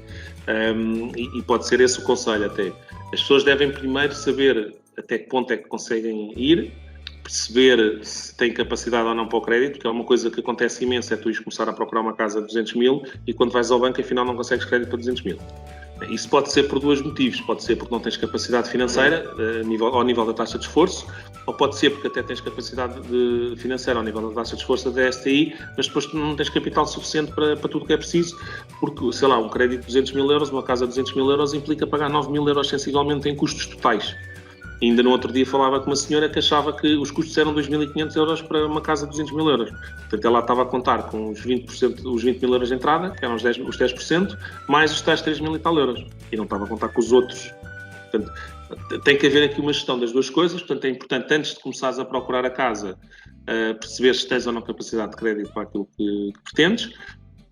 E pode ser esse o conselho até. As pessoas devem primeiro saber até que ponto é que conseguem ir, perceber se têm capacidade ou não para o crédito, que é uma coisa que acontece imenso, é tu ires começar a procurar uma casa de 200 mil e quando vais ao banco afinal não consegues crédito para 200 mil. Isso pode ser por dois motivos. Pode ser porque não tens capacidade financeira ao nível da taxa de esforço, ou pode ser porque até tens capacidade financeira ao nível da taxa de esforço da DSTI, mas depois tu não tens capital suficiente para tudo o que é preciso, porque, sei lá, um crédito de 200 mil euros, uma casa de 200 mil euros, implica pagar 9 mil euros sensivelmente em custos totais. E ainda no outro dia falava com uma senhora que achava que os custos eram 2.500 euros para uma casa de 200 mil euros. Portanto, ela estava a contar com os 20%, os 20 mil euros de entrada, que eram os 10%, mais os tais 3 mil e tal euros. E não estava a contar com os outros. Portanto, tem que haver aqui uma gestão das duas coisas. Portanto, é importante, antes de começares a procurar a casa, perceber se tens ou não capacidade de crédito para aquilo que pretendes.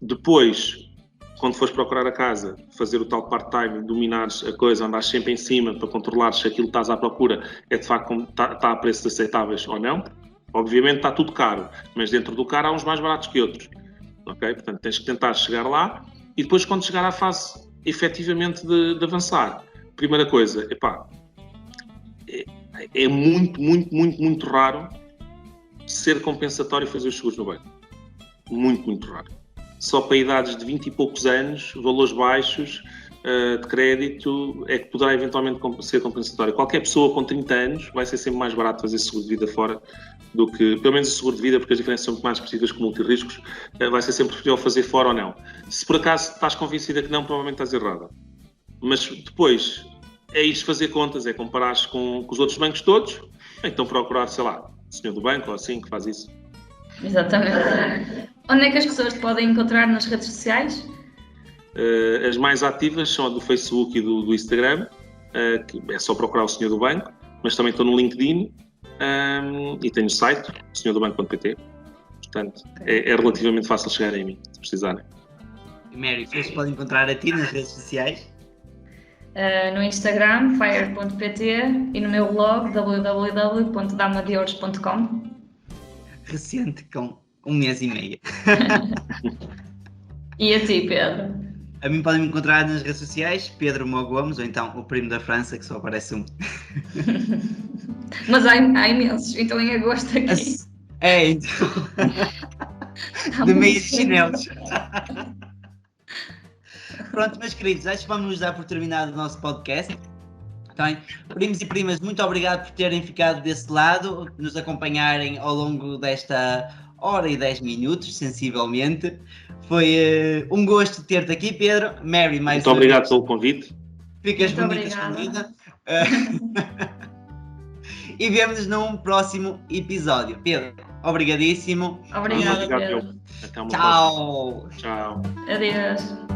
Depois, quando fores procurar a casa, fazer o tal part-time, dominares a coisa, andares sempre em cima para controlares se aquilo que estás à procura é de facto está a preços aceitáveis ou não. Obviamente está tudo caro, mas dentro do caro há uns mais baratos que outros. Okay? Portanto, tens que tentar chegar lá e depois quando chegar à fase efetivamente de avançar, primeira coisa, é muito raro ser compensatório fazer os seguros no banco. Muito raro. Só para idades de 20 e poucos anos, valores baixos de crédito, é que poderá eventualmente ser compensatório. Qualquer pessoa com 30 anos vai ser sempre mais barato fazer seguro de vida fora do que, pelo menos o seguro de vida, porque as diferenças são muito mais expressivas que multirriscos, vai ser sempre preferível fazer fora ou não. Se por acaso estás convencida que não, provavelmente estás errada. Mas depois é isto fazer contas, é comparar com os outros bancos todos, então procurar, sei lá, o senhor do banco ou assim que faz isso. Exatamente. Onde é que as pessoas te podem encontrar nas redes sociais? As mais ativas são a do Facebook e do Instagram, que é só procurar o Senhor do Banco, mas também estou no LinkedIn e tenho o site, senhordobanco.pt. Portanto, é relativamente fácil chegar a mim, se precisarem. Mary, vocês podem encontrar a ti nas redes sociais? No Instagram, fire.pt e no meu blog, www.damadeuros.com. Recente, com 1 mês e meio. E a ti, Pedro? A mim podem me encontrar nas redes sociais, Pedro Mó Gomes, ou então o primo da França, que só aparece um. Mas há imensos, então em agosto aqui. Então. De meias e chinelos. Pronto, meus queridos, acho que vamos nos dar por terminado o nosso podcast. Bem, primos e primas, muito obrigado por terem ficado desse lado, nos acompanharem ao longo desta hora e 10 minutos, sensivelmente. Foi um gosto ter-te aqui, Pedro. Mary, mais muito obrigado pelo convite. Ficas bonita escondida. E vemo-nos num próximo episódio. Pedro, obrigadíssimo. Obrigada, Pedro. Até uma Tchau. próxima. Tchau. Adeus.